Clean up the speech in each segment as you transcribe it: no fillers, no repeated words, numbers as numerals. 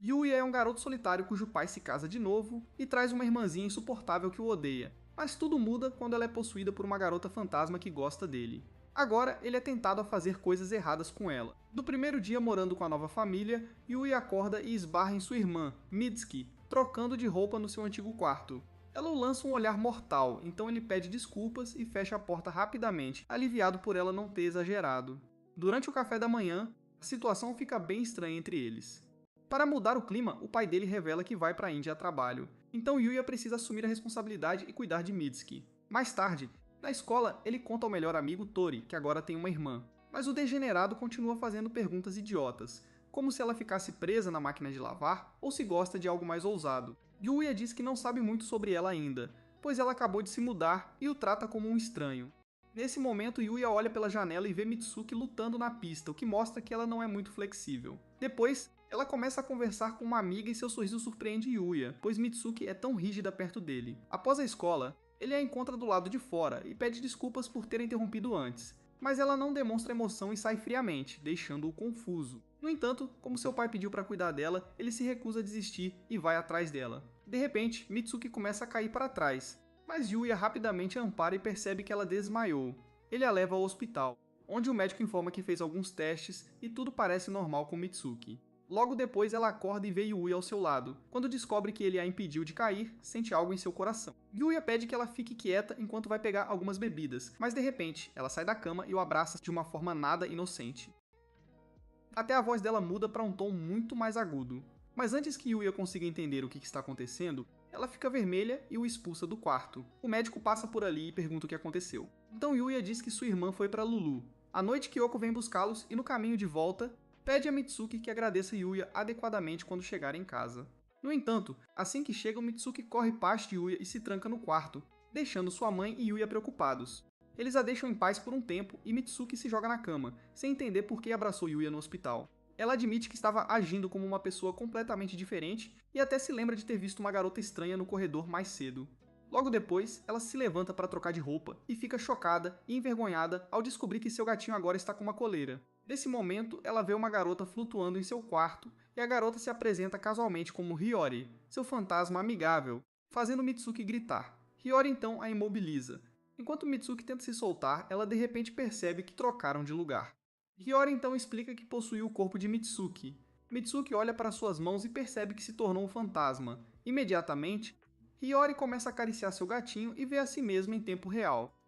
Yuya é um garoto solitário cujo pai se casa de novo e traz uma irmãzinha insuportável que o odeia, mas tudo muda quando ela é possuída por uma garota fantasma que gosta dele. Agora, ele é tentado a fazer coisas erradas com ela. No primeiro dia morando com a nova família, Yuya acorda e esbarra em sua irmã, Mitsuki, trocando de roupa no seu antigo quarto. Ela o lança um olhar mortal, então ele pede desculpas e fecha a porta rapidamente, aliviado por ela não ter exagerado. Durante o café da manhã, a situação fica bem estranha entre eles. Para mudar o clima, o pai dele revela que vai para a Índia a trabalho, então Yuya precisa assumir a responsabilidade e cuidar de Mitsuki. Mais tarde, na escola, ele conta ao melhor amigo Tori, que agora tem uma irmã, mas o degenerado continua fazendo perguntas idiotas, como se ela ficasse presa na máquina de lavar ou se gosta de algo mais ousado. Yuya diz que não sabe muito sobre ela ainda, pois ela acabou de se mudar e o trata como um estranho. Nesse momento, Yuya olha pela janela e vê Mitsuki lutando na pista, o que mostra que ela não é muito flexível. Depois, ela começa a conversar com uma amiga e seu sorriso surpreende Yuya, pois Mitsuki é tão rígida perto dele. Após a escola, ele a encontra do lado de fora e pede desculpas por ter interrompido antes, mas ela não demonstra emoção e sai friamente, deixando-o confuso. No entanto, como seu pai pediu para cuidar dela, ele se recusa a desistir e vai atrás dela. De repente, Mitsuki começa a cair para trás, mas Yuya rapidamente a ampara e percebe que ela desmaiou. Ele a leva ao hospital, onde o médico informa que fez alguns testes e tudo parece normal com Mitsuki. Logo depois ela acorda e vê Yuya ao seu lado. Quando descobre que ele a impediu de cair, sente algo em seu coração. Yuya pede que ela fique quieta enquanto vai pegar algumas bebidas, mas de repente ela sai da cama e o abraça de uma forma nada inocente. Até a voz dela muda para um tom muito mais agudo. Mas antes que Yuya consiga entender o que está acontecendo, ela fica vermelha e o expulsa do quarto. O médico passa por ali e pergunta o que aconteceu. Então Yuya diz que sua irmã foi para Lulu. À noite, Kyoko vem buscá-los e no caminho de volta, pede a Mitsuki que agradeça Yuya adequadamente quando chegar em casa. No entanto, assim que chegam, Mitsuki corre past Yuya e se tranca no quarto, deixando sua mãe e Yuya preocupados. Eles a deixam em paz por um tempo e Mitsuki se joga na cama, sem entender por que abraçou Yuya no hospital. Ela admite que estava agindo como uma pessoa completamente diferente e até se lembra de ter visto uma garota estranha no corredor mais cedo. Logo depois, ela se levanta para trocar de roupa e fica chocada e envergonhada ao descobrir que seu gatinho agora está com uma coleira. Nesse momento, ela vê uma garota flutuando em seu quarto e a garota se apresenta casualmente como Hiyori, seu fantasma amigável, fazendo Mitsuki gritar. Hiyori então a imobiliza. Enquanto Mitsuki tenta se soltar, ela de repente percebe que trocaram de lugar. Hiyori então explica que possuiu o corpo de Mitsuki. Mitsuki olha para suas mãos e percebe que se tornou um fantasma. Imediatamente, Hiyori começa a acariciar seu gatinho e vê a si mesma em tempo real.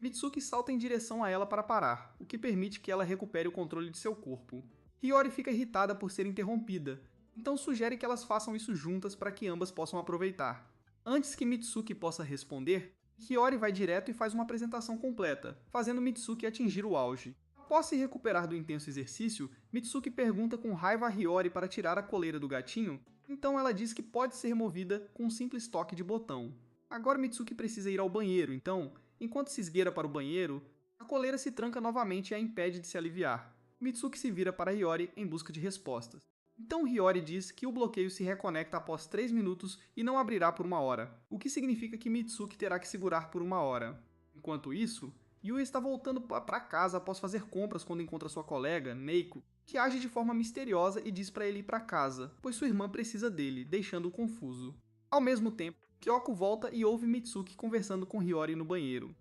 Mitsuki salta em direção a ela para parar, o que permite que ela recupere o controle de seu corpo. Hiyori fica irritada por ser interrompida, então sugere que elas façam isso juntas para que ambas possam aproveitar. Antes que Mitsuki possa responder, Hiyori vai direto e faz uma apresentação completa, fazendo Mitsuki atingir o auge. Após se recuperar do intenso exercício, Mitsuki pergunta com raiva a Hiyori para tirar a coleira do gatinho, então ela diz que pode ser removida com um simples toque de botão. Agora Mitsuki precisa ir ao banheiro, então, enquanto se esgueira para o banheiro, a coleira se tranca novamente e a impede de se aliviar. Mitsuki se vira para Hiyori em busca de respostas. Então Hiyori diz que o bloqueio se reconecta após 3 minutos e não abrirá por 1 hora, o que significa que Mitsuki terá que segurar por 1 hora. Enquanto isso, Yuya está voltando para casa após fazer compras quando encontra sua colega, Neiko, que age de forma misteriosa e diz para ele ir para casa, pois sua irmã precisa dele, deixando-o confuso. Ao mesmo tempo, Kyoko volta e ouve Mitsuki conversando com Hiyori no banheiro.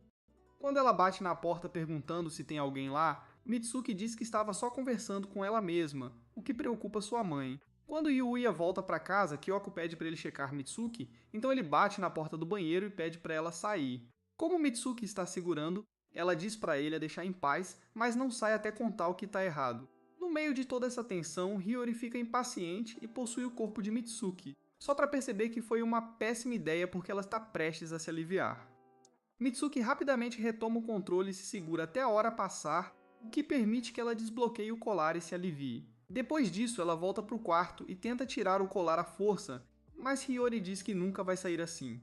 Quando ela bate na porta perguntando se tem alguém lá, Mitsuki diz que estava só conversando com ela mesma, o que preocupa sua mãe. Quando Yuya volta para casa, Kyoko pede para ele checar Mitsuki, então ele bate na porta do banheiro e pede para ela sair. Como Mitsuki está segurando, ela diz para ele a deixar em paz, mas não sai até contar o que está errado. No meio de toda essa tensão, Hiyori fica impaciente e possui o corpo de Mitsuki, só para perceber que foi uma péssima ideia porque ela está prestes a se aliviar. Mitsuki rapidamente retoma o controle e se segura até a hora passar, o que permite que ela desbloqueie o colar e se alivie. Depois disso, ela volta para o quarto e tenta tirar o colar à força, mas Hiyori diz que nunca vai sair assim.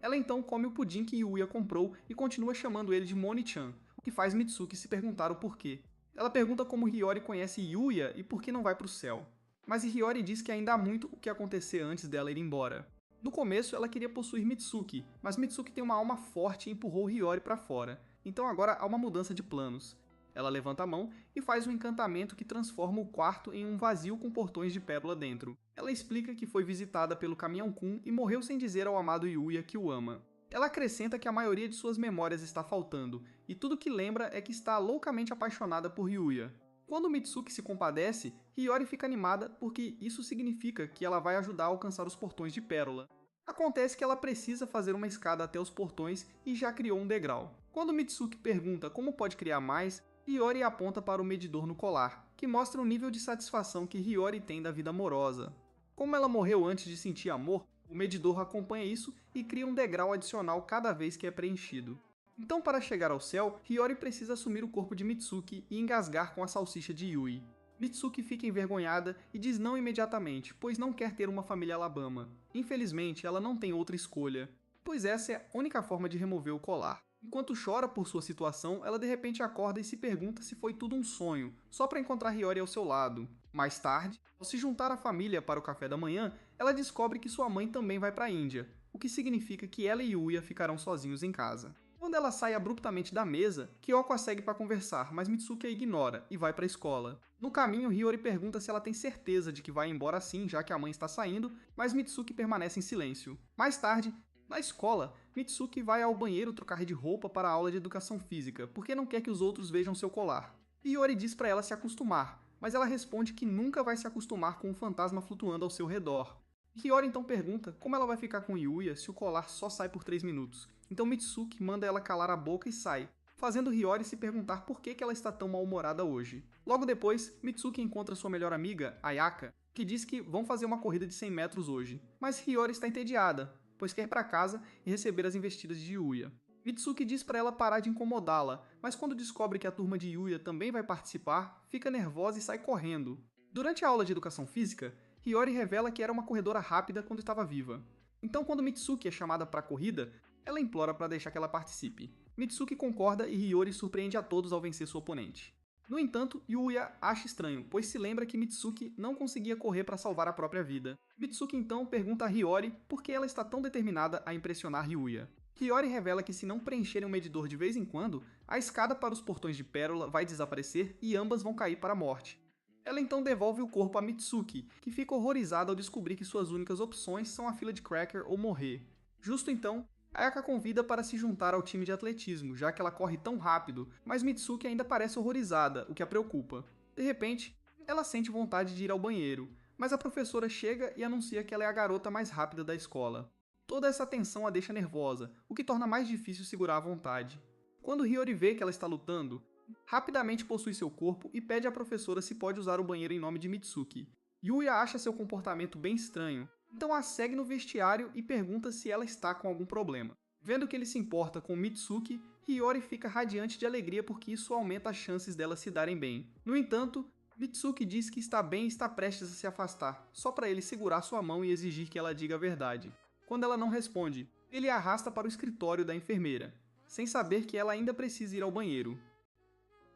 Ela então come o pudim que Yuya comprou e continua chamando ele de Moni-chan, o que faz Mitsuki se perguntar o porquê. Ela pergunta como Hiyori conhece Yuya e por que não vai para o céu. Mas Hiyori diz que ainda há muito o que acontecer antes dela ir embora. No começo, ela queria possuir Mitsuki, mas Mitsuki tem uma alma forte e empurrou Hiyori para fora, então agora há uma mudança de planos. Ela levanta a mão e faz um encantamento que transforma o quarto em um vazio com portões de pérola dentro. Ela explica que foi visitada pelo Caminhão-kun e morreu sem dizer ao amado Yuya que o ama. Ela acrescenta que a maioria de suas memórias está faltando, e tudo que lembra é que está loucamente apaixonada por Yuya. Quando Mitsuki se compadece, Hiyori fica animada porque isso significa que ela vai ajudar a alcançar os portões de pérola. Acontece que ela precisa fazer uma escada até os portões e já criou um degrau. Quando Mitsuki pergunta como pode criar mais, Hiyori aponta para o medidor no colar, que mostra o nível de satisfação que Hiyori tem da vida amorosa. Como ela morreu antes de sentir amor, o medidor acompanha isso e cria um degrau adicional cada vez que é preenchido. Então, para chegar ao céu, Hiyori precisa assumir o corpo de Mitsuki e engasgar com a salsicha de Yui. Mitsuki fica envergonhada e diz não imediatamente, pois não quer ter uma família Alabama. Infelizmente, ela não tem outra escolha, pois essa é a única forma de remover o colar. Enquanto chora por sua situação, ela de repente acorda e se pergunta se foi tudo um sonho, só para encontrar Hiyori ao seu lado. Mais tarde, ao se juntar à família para o café da manhã, ela descobre que sua mãe também vai para a Índia, o que significa que ela e Yuya ficarão sozinhos em casa. Quando ela sai abruptamente da mesa, Kyoko a segue para conversar, mas Mitsuki a ignora e vai para a escola. No caminho, Hiyori pergunta se ela tem certeza de que vai embora assim, já que a mãe está saindo, mas Mitsuki permanece em silêncio. Mais tarde, na escola, Mitsuki vai ao banheiro trocar de roupa para a aula de educação física, porque não quer que os outros vejam seu colar. Hiyori diz para ela se acostumar, mas ela responde que nunca vai se acostumar com um fantasma flutuando ao seu redor. Hiyori então pergunta como ela vai ficar com Yuya se o colar só sai por 3 minutos. Então Mitsuki manda ela calar a boca e sai, fazendo Hiyori se perguntar por que ela está tão mal-humorada hoje. Logo depois, Mitsuki encontra sua melhor amiga, Ayaka, que diz que vão fazer uma corrida de 100 metros hoje. Mas Hiyori está entediada, pois quer ir para casa e receber as investidas de Yuya. Mitsuki diz para ela parar de incomodá-la, mas quando descobre que a turma de Yuya também vai participar, fica nervosa e sai correndo. Durante a aula de educação física, Hiyori revela que era uma corredora rápida quando estava viva. Então, quando Mitsuki é chamada para a corrida, ela implora para deixar que ela participe. Mitsuki concorda e Hiyori surpreende a todos ao vencer sua oponente. No entanto, Yuya acha estranho, pois se lembra que Mitsuki não conseguia correr para salvar a própria vida. Mitsuki então pergunta a Hiyori por que ela está tão determinada a impressionar Yuya. Hiyori revela que se não preencherem o medidor de vez em quando, a escada para os portões de pérola vai desaparecer e ambas vão cair para a morte. Ela então devolve o corpo a Mitsuki, que fica horrorizada ao descobrir que suas únicas opções são a fila de cracker ou morrer. Justo então, Ayaka convida para se juntar ao time de atletismo, já que ela corre tão rápido, mas Mitsuki ainda parece horrorizada, o que a preocupa. De repente, ela sente vontade de ir ao banheiro, mas a professora chega e anuncia que ela é a garota mais rápida da escola. Toda essa tensão a deixa nervosa, o que torna mais difícil segurar a vontade. Quando Hiyori vê que ela está lutando, rapidamente possui seu corpo e pede à professora se pode usar o banheiro em nome de Mitsuki. Yuya acha seu comportamento bem estranho, então a segue no vestiário e pergunta se ela está com algum problema. Vendo que ele se importa com Mitsuki, Hiyori fica radiante de alegria porque isso aumenta as chances dela se darem bem. No entanto, Mitsuki diz que está bem e está prestes a se afastar, só para ele segurar sua mão e exigir que ela diga a verdade. Quando ela não responde, ele a arrasta para o escritório da enfermeira, sem saber que ela ainda precisa ir ao banheiro.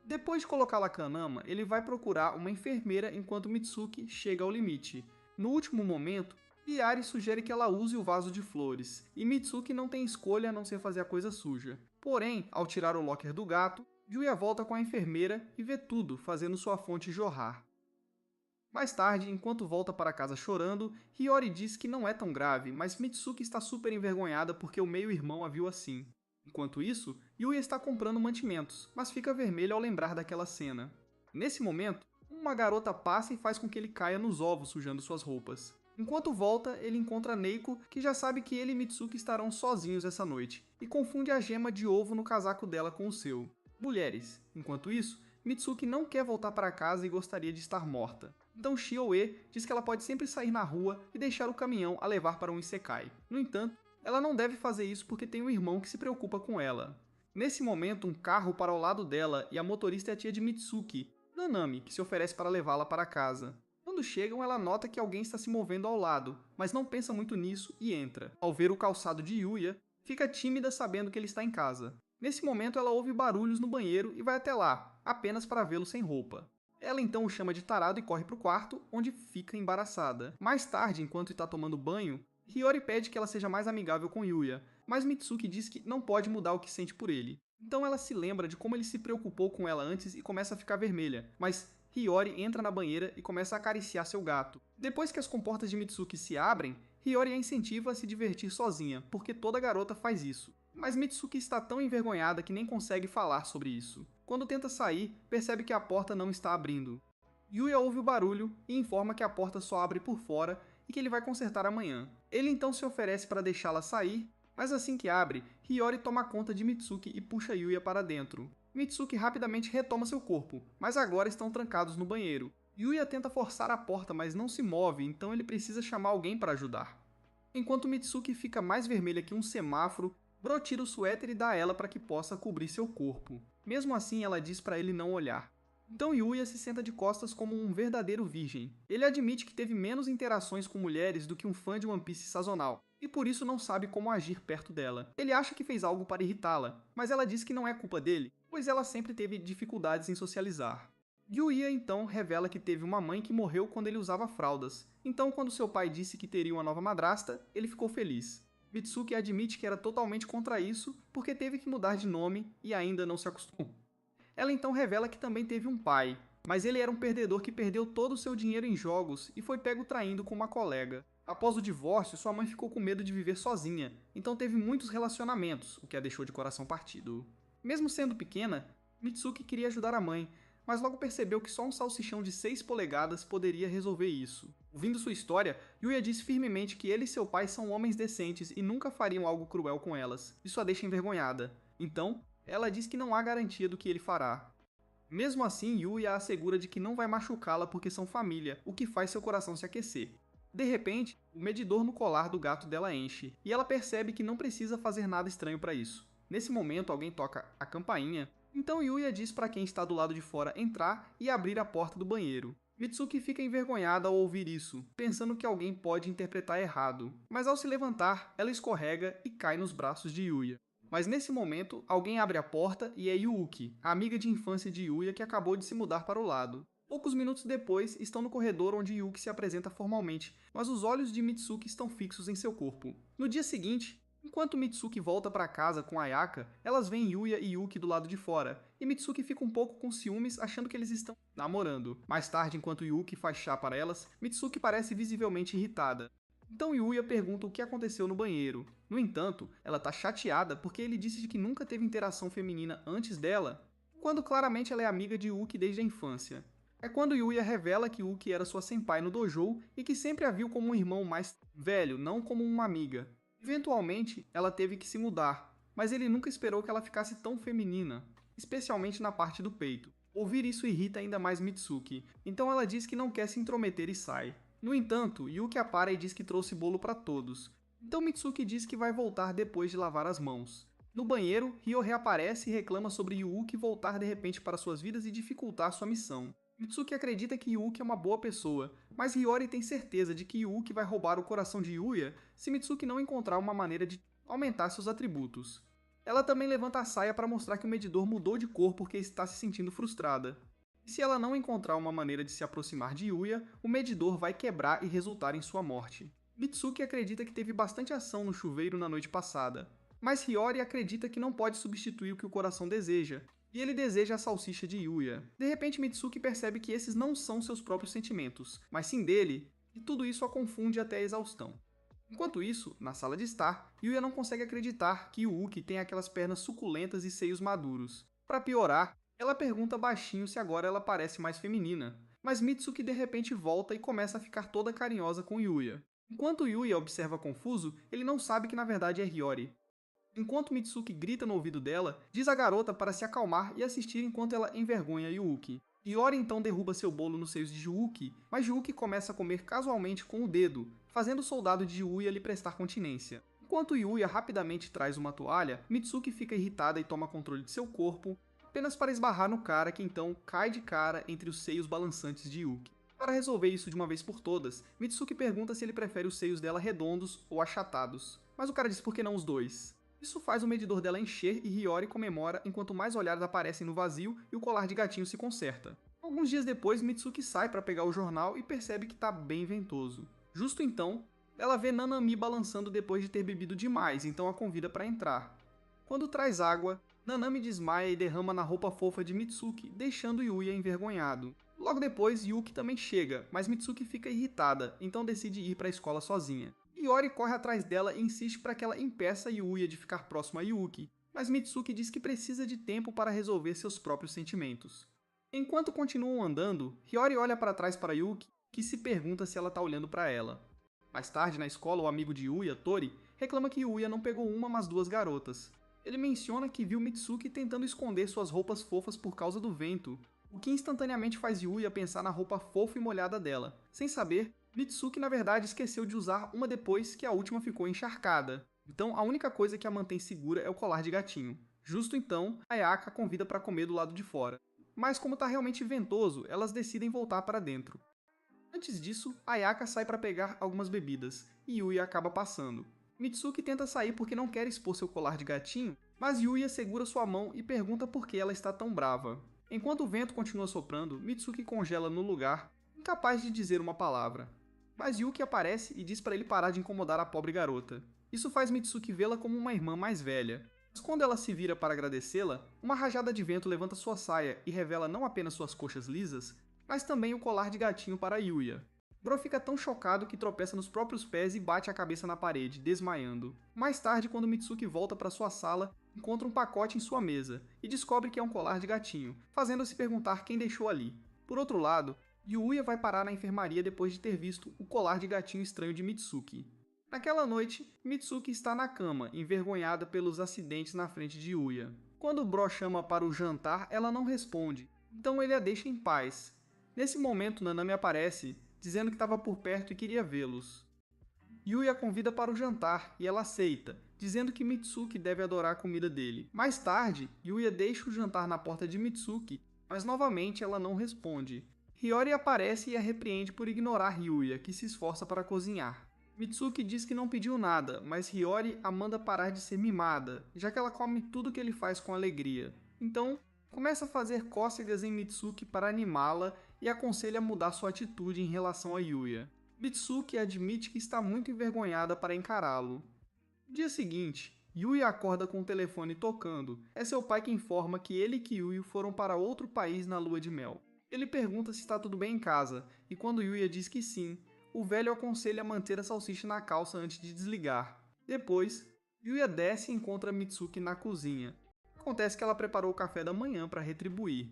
Depois de colocá-la à cama, ele vai procurar uma enfermeira enquanto Mitsuki chega ao limite. No último momento, Hiyari sugere que ela use o vaso de flores, e Mitsuki não tem escolha a não ser fazer a coisa suja. Porém, ao tirar o locker do gato, Yuya volta com a enfermeira e vê tudo, fazendo sua fonte jorrar. Mais tarde, enquanto volta para casa chorando, Hiyori diz que não é tão grave, mas Mitsuki está super envergonhada porque o meio-irmão a viu assim. Enquanto isso, Yuya está comprando mantimentos, mas fica vermelho ao lembrar daquela cena. Nesse momento, uma garota passa e faz com que ele caia nos ovos sujando suas roupas. Enquanto volta, ele encontra Neiko, que já sabe que ele e Mitsuki estarão sozinhos essa noite, e confunde a gema de ovo no casaco dela com o seu. Mulheres. Enquanto isso, Mitsuki não quer voltar para casa e gostaria de estar morta. Então Shio-e diz que ela pode sempre sair na rua e deixar o caminhão a levar para um isekai. No entanto, ela não deve fazer isso porque tem um irmão que se preocupa com ela. Nesse momento, um carro para ao lado dela e a motorista é a tia de Mitsuki, Nanami, que se oferece para levá-la para casa. Quando chegam, ela nota que alguém está se movendo ao lado, mas não pensa muito nisso e entra. Ao ver o calçado de Yuya, fica tímida sabendo que ele está em casa. Nesse momento, ela ouve barulhos no banheiro e vai até lá, apenas para vê-lo sem roupa. Ela então o chama de tarado e corre para o quarto, onde fica embaraçada. Mais tarde, enquanto está tomando banho, Hiyori pede que ela seja mais amigável com Yuya, mas Mitsuki diz que não pode mudar o que sente por ele. Então ela se lembra de como ele se preocupou com ela antes e começa a ficar vermelha, mas Hiyori entra na banheira e começa a acariciar seu gato. Depois que as comportas de Mitsuki se abrem, Hiyori a incentiva a se divertir sozinha, porque toda garota faz isso. Mas Mitsuki está tão envergonhada que nem consegue falar sobre isso. Quando tenta sair, percebe que a porta não está abrindo. Yuya ouve o barulho e informa que a porta só abre por fora e que ele vai consertar amanhã. Ele então se oferece para deixá-la sair, mas assim que abre, Hiyori toma conta de Mitsuki e puxa Yuya para dentro. Mitsuki rapidamente retoma seu corpo, mas agora estão trancados no banheiro. Yuya tenta forçar a porta, mas não se move, então ele precisa chamar alguém para ajudar. Enquanto Mitsuki fica mais vermelha que um semáforo, Bro tira o suéter e dá a ela para que possa cobrir seu corpo. Mesmo assim, ela diz para ele não olhar. Então Yuya se senta de costas como um verdadeiro virgem. Ele admite que teve menos interações com mulheres do que um fã de One Piece sazonal, e por isso não sabe como agir perto dela. Ele acha que fez algo para irritá-la, mas ela diz que não é culpa dele, pois ela sempre teve dificuldades em socializar. Yuya então revela que teve uma mãe que morreu quando ele usava fraldas, então quando seu pai disse que teria uma nova madrasta, ele ficou feliz. Mitsuki admite que era totalmente contra isso, porque teve que mudar de nome e ainda não se acostumou. Ela então revela que também teve um pai, mas ele era um perdedor que perdeu todo o seu dinheiro em jogos e foi pego traindo com uma colega. Após o divórcio, sua mãe ficou com medo de viver sozinha, então teve muitos relacionamentos, o que a deixou de coração partido. Mesmo sendo pequena, Mitsuki queria ajudar a mãe, mas logo percebeu que só um salsichão de 6 polegadas poderia resolver isso. Ouvindo sua história, Yuya diz firmemente que ele e seu pai são homens decentes e nunca fariam algo cruel com elas. Isso a deixa envergonhada. Então, ela diz que não há garantia do que ele fará. Mesmo assim, Yuya a assegura de que não vai machucá-la porque são família, o que faz seu coração se aquecer. De repente, o medidor no colar do gato dela enche, e ela percebe que não precisa fazer nada estranho para isso. Nesse momento, alguém toca a campainha, então Yuya diz para quem está do lado de fora entrar e abrir a porta do banheiro. Mitsuki fica envergonhada ao ouvir isso, pensando que alguém pode interpretar errado, mas ao se levantar, ela escorrega e cai nos braços de Yuya. Mas nesse momento, alguém abre a porta e é Yuuki, a amiga de infância de Yuya que acabou de se mudar para o lado. Poucos minutos depois, estão no corredor onde Yuuki se apresenta formalmente, mas os olhos de Mitsuki estão fixos em seu corpo. No dia seguinte, enquanto Mitsuki volta para casa com Ayaka, elas veem Yuya e Yuki do lado de fora, e Mitsuki fica um pouco com ciúmes achando que eles estão namorando. Mais tarde, enquanto Yuki faz chá para elas, Mitsuki parece visivelmente irritada. Então Yuya pergunta o que aconteceu no banheiro. No entanto, ela está chateada porque ele disse que nunca teve interação feminina antes dela, quando claramente ela é amiga de Yuki desde a infância. É quando Yuya revela que Yuki era sua senpai no dojo e que sempre a viu como um irmão mais velho, não como uma amiga. Eventualmente, ela teve que se mudar, mas ele nunca esperou que ela ficasse tão feminina, especialmente na parte do peito. Ouvir isso irrita ainda mais Mitsuki, então ela diz que não quer se intrometer e sai. No entanto, Yuki a para e diz que trouxe bolo para todos. Então Mitsuki diz que vai voltar depois de lavar as mãos. No banheiro, Ryo reaparece e reclama sobre Yuki voltar de repente para suas vidas e dificultar sua missão. Mitsuki acredita que Yuki é uma boa pessoa, mas Hiyori tem certeza de que Yuki vai roubar o coração de Yuya se Mitsuki não encontrar uma maneira de aumentar seus atributos. Ela também levanta a saia para mostrar que o medidor mudou de cor porque está se sentindo frustrada. E se ela não encontrar uma maneira de se aproximar de Yuya, o medidor vai quebrar e resultar em sua morte. Mitsuki acredita que teve bastante ação no chuveiro na noite passada, mas Hiyori acredita que não pode substituir o que o coração deseja, e ele deseja a salsicha de Yuya. De repente Mitsuki percebe que esses não são seus próprios sentimentos, mas sim dele, e tudo isso a confunde até a exaustão. Enquanto isso, na sala de estar, Yuya não consegue acreditar que Yuki tem aquelas pernas suculentas e seios maduros. Para piorar, ela pergunta baixinho se agora ela parece mais feminina, mas Mitsuki de repente volta e começa a ficar toda carinhosa com Yuya. Enquanto Yuya observa confuso, ele não sabe que na verdade é Hiyori. Enquanto Mitsuki grita no ouvido dela, diz à garota para se acalmar e assistir enquanto ela envergonha Yuki. Hiyori então derruba seu bolo nos seios de Yuki, mas Yuki começa a comer casualmente com o dedo, fazendo o soldado de Yuya lhe prestar continência. Enquanto Yuya rapidamente traz uma toalha, Mitsuki fica irritada e toma controle de seu corpo, apenas para esbarrar no cara que então cai de cara entre os seios balançantes de Yuki. Para resolver isso de uma vez por todas, Mitsuki pergunta se ele prefere os seios dela redondos ou achatados, mas o cara diz por que não os dois. Isso faz o medidor dela encher e Hiyori comemora enquanto mais olhares aparecem no vazio e o colar de gatinho se conserta. Alguns dias depois, Mitsuki sai para pegar o jornal e percebe que está bem ventoso. Justo então, ela vê Nanami balançando depois de ter bebido demais, então a convida para entrar. Quando traz água, Nanami desmaia e derrama na roupa fofa de Mitsuki, deixando Yuya envergonhado. Logo depois, Yuki também chega, mas Mitsuki fica irritada, então decide ir para a escola sozinha. Hiyori corre atrás dela e insiste para que ela impeça Yuya de ficar próximo a Yuki, mas Mitsuki diz que precisa de tempo para resolver seus próprios sentimentos. Enquanto continuam andando, Hiyori olha para trás para Yuki, que se pergunta se ela está olhando para ela. Mais tarde, na escola, o amigo de Yuya, Tori, reclama que Yuya não pegou uma, mas duas garotas. Ele menciona que viu Mitsuki tentando esconder suas roupas fofas por causa do vento, o que instantaneamente faz Yuya pensar na roupa fofa e molhada dela. Sem saber, Mitsuki na verdade esqueceu de usar uma depois que a última ficou encharcada. Então a única coisa que a mantém segura é o colar de gatinho. Justo então, Ayaka a convida para comer do lado de fora. Mas como está realmente ventoso, elas decidem voltar para dentro. Antes disso, Ayaka sai para pegar algumas bebidas, e Yuya acaba passando. Mitsuki tenta sair porque não quer expor seu colar de gatinho, mas Yuya segura sua mão e pergunta por que ela está tão brava. Enquanto o vento continua soprando, Mitsuki congela no lugar, incapaz de dizer uma palavra. Mas Yuki aparece e diz para ele parar de incomodar a pobre garota. Isso faz Mitsuki vê-la como uma irmã mais velha. Mas quando ela se vira para agradecê-la, uma rajada de vento levanta sua saia e revela não apenas suas coxas lisas, mas também o colar de gatinho para Yuya. Bro fica tão chocado que tropeça nos próprios pés e bate a cabeça na parede, desmaiando. Mais tarde, quando Mitsuki volta para sua sala, encontra um pacote em sua mesa e descobre que é um colar de gatinho, fazendo-se perguntar quem deixou ali. Por outro lado, Yuya vai parar na enfermaria depois de ter visto o colar de gatinho estranho de Mitsuki. Naquela noite, Mitsuki está na cama, envergonhada pelos acidentes na frente de Yuya. Quando Bro chama para o jantar, ela não responde, então ele a deixa em paz. Nesse momento, Nanami aparece, dizendo que estava por perto e queria vê-los. Yuya a convida para o jantar e ela aceita, dizendo que Mitsuki deve adorar a comida dele. Mais tarde, Yuya deixa o jantar na porta de Mitsuki, mas novamente ela não responde. Hiyori aparece e a repreende por ignorar Yuya, que se esforça para cozinhar. Mitsuki diz que não pediu nada, mas Hiyori a manda parar de ser mimada, já que ela come tudo que ele faz com alegria. Então, começa a fazer cócegas em Mitsuki para animá-la e aconselha a mudar sua atitude em relação a Yuya. Mitsuki admite que está muito envergonhada para encará-lo. No dia seguinte, Yuya acorda com o telefone tocando. É seu pai que informa que ele e Kyuyu foram para outro país na lua de mel. Ele pergunta se está tudo bem em casa, e quando Yuya diz que sim, o velho aconselha a manter a salsicha na calça antes de desligar. Depois, Yuya desce e encontra Mitsuki na cozinha. Acontece que ela preparou o café da manhã para retribuir.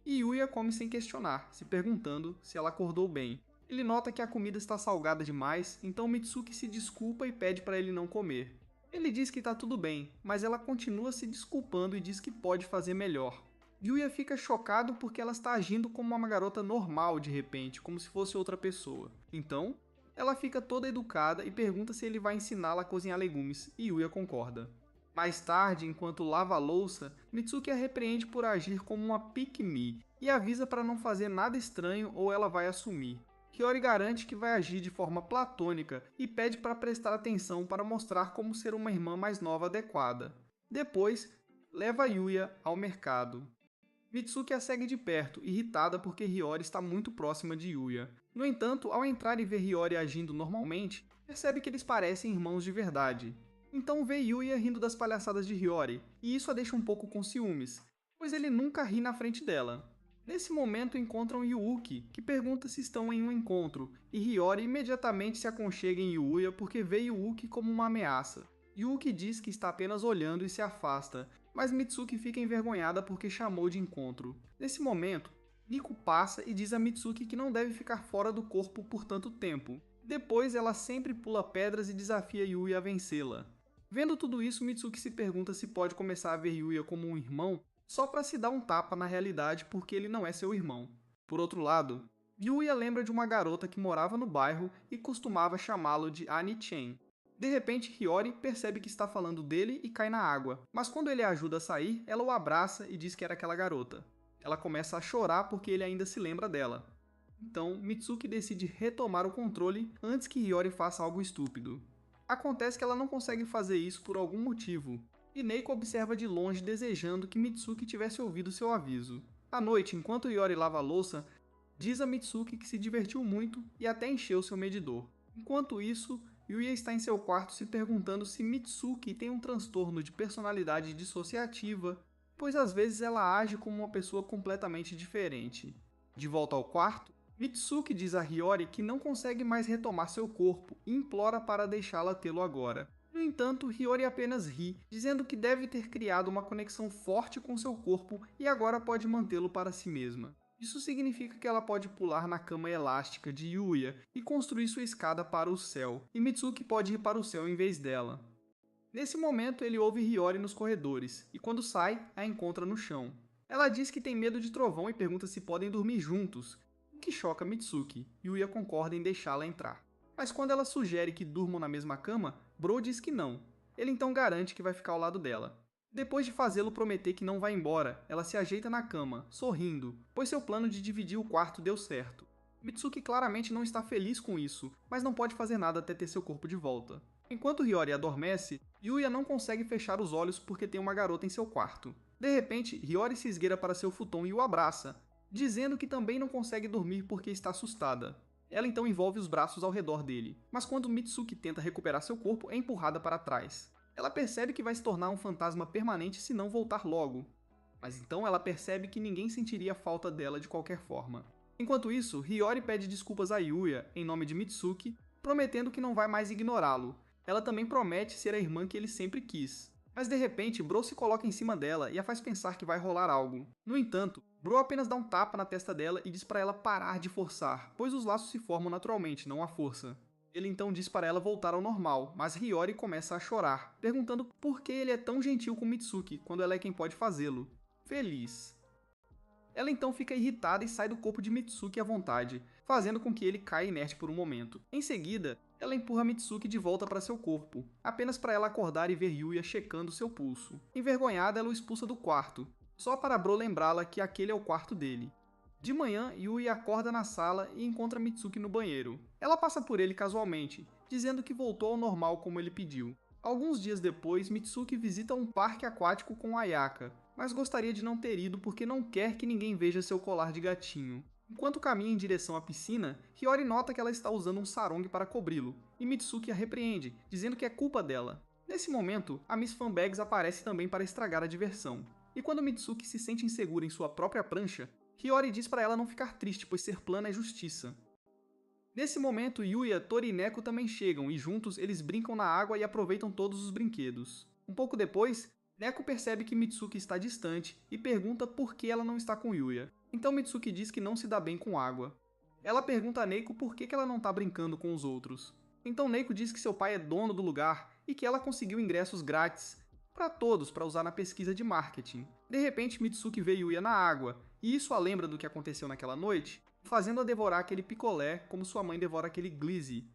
E Yuya come sem questionar, se perguntando se ela acordou bem. Ele nota que a comida está salgada demais, então Mitsuki se desculpa e pede para ele não comer. Ele diz que está tudo bem, mas ela continua se desculpando e diz que pode fazer melhor. Yuya fica chocado porque ela está agindo como uma garota normal de repente, como se fosse outra pessoa. Então, ela fica toda educada e pergunta se ele vai ensiná-la a cozinhar legumes, e Yuya concorda. Mais tarde, enquanto lava a louça, Mitsuki a repreende por agir como uma pick-me e avisa para não fazer nada estranho ou ela vai assumir. Hiyori garante que vai agir de forma platônica e pede para prestar atenção para mostrar como ser uma irmã mais nova adequada. Depois, leva Yuya ao mercado. Mitsuki a segue de perto, irritada porque Hiyori está muito próxima de Yuya. No entanto, ao entrar e ver Hiyori agindo normalmente, percebe que eles parecem irmãos de verdade. Então vê Yuya rindo das palhaçadas de Hiyori, e isso a deixa um pouco com ciúmes, pois ele nunca ri na frente dela. Nesse momento encontram Yuuki, que pergunta se estão em um encontro, e Hiyori imediatamente se aconchega em Yuya porque vê Yuuki como uma ameaça. Yuuki diz que está apenas olhando e se afasta, mas Mitsuki fica envergonhada porque chamou de encontro. Nesse momento, Nico passa e diz a Mitsuki que não deve ficar fora do corpo por tanto tempo. Depois ela sempre pula pedras e desafia Yuya a vencê-la. Vendo tudo isso, Mitsuki se pergunta se pode começar a ver Yuya como um irmão só para se dar um tapa na realidade porque ele não é seu irmão. Por outro lado, Yuya lembra de uma garota que morava no bairro e costumava chamá-lo de Ani-chan. De repente, Hiyori percebe que está falando dele e cai na água, mas quando ele a ajuda a sair, ela o abraça e diz que era aquela garota. Ela começa a chorar porque ele ainda se lembra dela. Então, Mitsuki decide retomar o controle antes que Hiyori faça algo estúpido. Acontece que ela não consegue fazer isso por algum motivo, e Neiko observa de longe desejando que Mitsuki tivesse ouvido seu aviso. À noite, enquanto Hiyori lava a louça, diz a Mitsuki que se divertiu muito e até encheu seu medidor. Enquanto isso, Yuya está em seu quarto se perguntando se Mitsuki tem um transtorno de personalidade dissociativa, pois às vezes ela age como uma pessoa completamente diferente. De volta ao quarto, Mitsuki diz a Hiyori que não consegue mais retomar seu corpo e implora para deixá-la tê-lo agora. No entanto, Hiyori apenas ri, dizendo que deve ter criado uma conexão forte com seu corpo e agora pode mantê-lo para si mesma. Isso significa que ela pode pular na cama elástica de Yuya e construir sua escada para o céu, e Mitsuki pode ir para o céu em vez dela. Nesse momento, ele ouve Hiyori nos corredores, e quando sai, a encontra no chão. Ela diz que tem medo de trovão e pergunta se podem dormir juntos, o que choca Mitsuki. Yuya concorda em deixá-la entrar. Mas quando ela sugere que durmam na mesma cama, Bro diz que não. Ele então garante que vai ficar ao lado dela. Depois de fazê-lo prometer que não vai embora, ela se ajeita na cama, sorrindo, pois seu plano de dividir o quarto deu certo. Mitsuki claramente não está feliz com isso, mas não pode fazer nada até ter seu corpo de volta. Enquanto Hiyori adormece, Yuya não consegue fechar os olhos porque tem uma garota em seu quarto. De repente, Hiyori se esgueira para seu futon e o abraça, dizendo que também não consegue dormir porque está assustada. Ela então envolve os braços ao redor dele, mas quando Mitsuki tenta recuperar seu corpo, é empurrada para trás. Ela percebe que vai se tornar um fantasma permanente se não voltar logo, mas então ela percebe que ninguém sentiria falta dela de qualquer forma. Enquanto isso, Hiyori pede desculpas a Yuya, em nome de Mitsuki, prometendo que não vai mais ignorá-lo. Ela também promete ser a irmã que ele sempre quis. Mas de repente, Bro se coloca em cima dela e a faz pensar que vai rolar algo. No entanto, Bro apenas dá um tapa na testa dela e diz para ela parar de forçar, pois os laços se formam naturalmente, não à força. Ele então diz para ela voltar ao normal, mas Hiyori começa a chorar, perguntando por que ele é tão gentil com Mitsuki, quando ela é quem pode fazê-lo. Feliz. Ela então fica irritada e sai do corpo de Mitsuki à vontade, fazendo com que ele caia inerte por um momento. Em seguida, ela empurra Mitsuki de volta para seu corpo, apenas para ela acordar e ver Yuya checando seu pulso. Envergonhada, ela o expulsa do quarto, só para Bro lembrá-la que aquele é o quarto dele. De manhã, Yuya acorda na sala e encontra Mitsuki no banheiro. Ela passa por ele casualmente, dizendo que voltou ao normal como ele pediu. Alguns dias depois, Mitsuki visita um parque aquático com Ayaka, mas gostaria de não ter ido porque não quer que ninguém veja seu colar de gatinho. Enquanto caminha em direção à piscina, Hiyori nota que ela está usando um sarong para cobri-lo, e Mitsuki a repreende, dizendo que é culpa dela. Nesse momento, a Miss Fanbags aparece também para estragar a diversão. E quando Mitsuki se sente insegura em sua própria prancha, Hiyori diz para ela não ficar triste, pois ser plana é justiça. Nesse momento, Yuya, Tori e Neko também chegam e juntos eles brincam na água e aproveitam todos os brinquedos. Um pouco depois, Neko percebe que Mitsuki está distante e pergunta por que ela não está com Yuya. Então Mitsuki diz que não se dá bem com água. Ela pergunta a Neko por que ela não está brincando com os outros. Então Neko diz que seu pai é dono do lugar e que ela conseguiu ingressos grátis para todos para usar na pesquisa de marketing. De repente, Mitsuki vê Yuya na água, e isso a lembra do que aconteceu naquela noite, fazendo-a devorar aquele picolé como sua mãe devora aquele glizzy.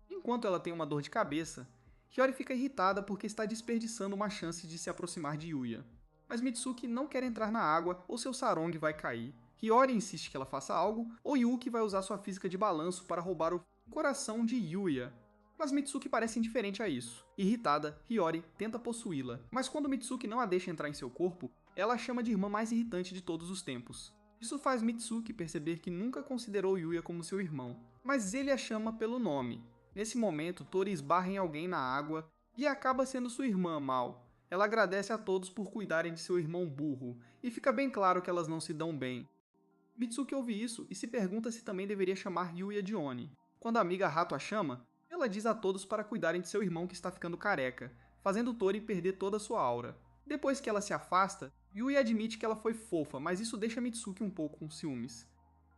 Enquanto ela tem uma dor de cabeça, Hiyori fica irritada porque está desperdiçando uma chance de se aproximar de Yuya. Mas Mitsuki não quer entrar na água ou seu sarong vai cair. Hiyori insiste que ela faça algo, ou Yuki vai usar sua física de balanço para roubar o coração de Yuya. Mas Mitsuki parece indiferente a isso. Irritada, Hiyori tenta possuí-la, mas quando Mitsuki não a deixa entrar em seu corpo, ela a chama de irmã mais irritante de todos os tempos. Isso faz Mitsuki perceber que nunca considerou Yuya como seu irmão, mas ele a chama pelo nome. Nesse momento, Tori esbarra em alguém na água e acaba sendo sua irmã Mal. Ela agradece a todos por cuidarem de seu irmão burro, e fica bem claro que elas não se dão bem. Mitsuki ouve isso e se pergunta se também deveria chamar Yuya de Oni. Quando a amiga Rato a chama, ela diz a todos para cuidarem de seu irmão que está ficando careca, fazendo Tori perder toda a sua aura. Depois que ela se afasta, Yuya admite que ela foi fofa, mas isso deixa Mitsuki um pouco com ciúmes.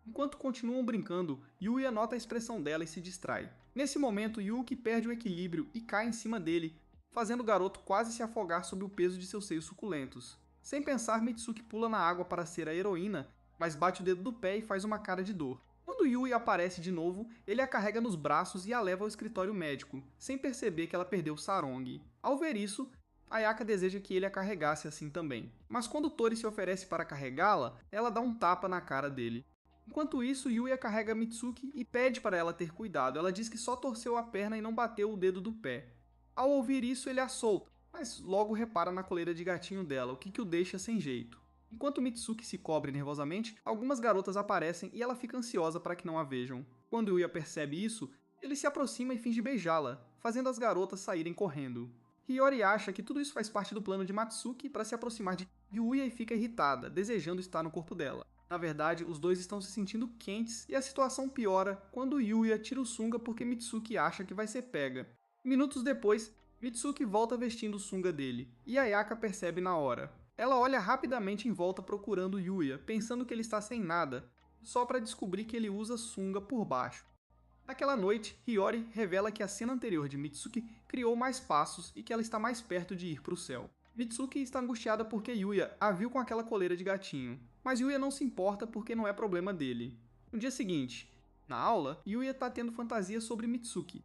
Enquanto continuam brincando, Yuya nota a expressão dela e se distrai. Nesse momento, Yuki perde o equilíbrio e cai em cima dele, fazendo o garoto quase se afogar sob o peso de seus seios suculentos. Sem pensar, Mitsuki pula na água para ser a heroína, mas bate o dedo do pé e faz uma cara de dor. Quando Yuya aparece de novo, ele a carrega nos braços e a leva ao escritório médico, sem perceber que ela perdeu o sarong. Ao ver isso, Ayaka deseja que ele a carregasse assim também. Mas quando Tori se oferece para carregá-la, ela dá um tapa na cara dele. Enquanto isso, Yuya carrega Mitsuki e pede para ela ter cuidado. Ela diz que só torceu a perna e não bateu o dedo do pé. Ao ouvir isso, ele a solta, mas logo repara na coleira de gatinho dela, o que o deixa sem jeito. Enquanto Mitsuki se cobre nervosamente, algumas garotas aparecem e ela fica ansiosa para que não a vejam. Quando Yuya percebe isso, Ele se aproxima e finge beijá-la, fazendo as garotas saírem correndo. Hiyori acha que tudo isso faz parte do plano de Mitsuki para se aproximar de Yuya e fica irritada, desejando estar no corpo dela. Na verdade, os dois estão se sentindo quentes e a situação piora quando Yuya tira o sunga porque Mitsuki acha que vai ser pega. Minutos depois, Mitsuki volta vestindo o sunga dele, e Ayaka percebe na hora. Ela olha rapidamente em volta procurando Yuya, pensando que ele está sem nada, só para descobrir que ele usa sunga por baixo. Naquela noite, Hiyori revela que a cena anterior de Mitsuki criou mais passos e que ela está mais perto de ir para o céu. Mitsuki está angustiada porque Yuya a viu com aquela coleira de gatinho, mas Yuya não se importa porque não é problema dele. No dia seguinte, na aula, Yuya está tendo fantasias sobre Mitsuki.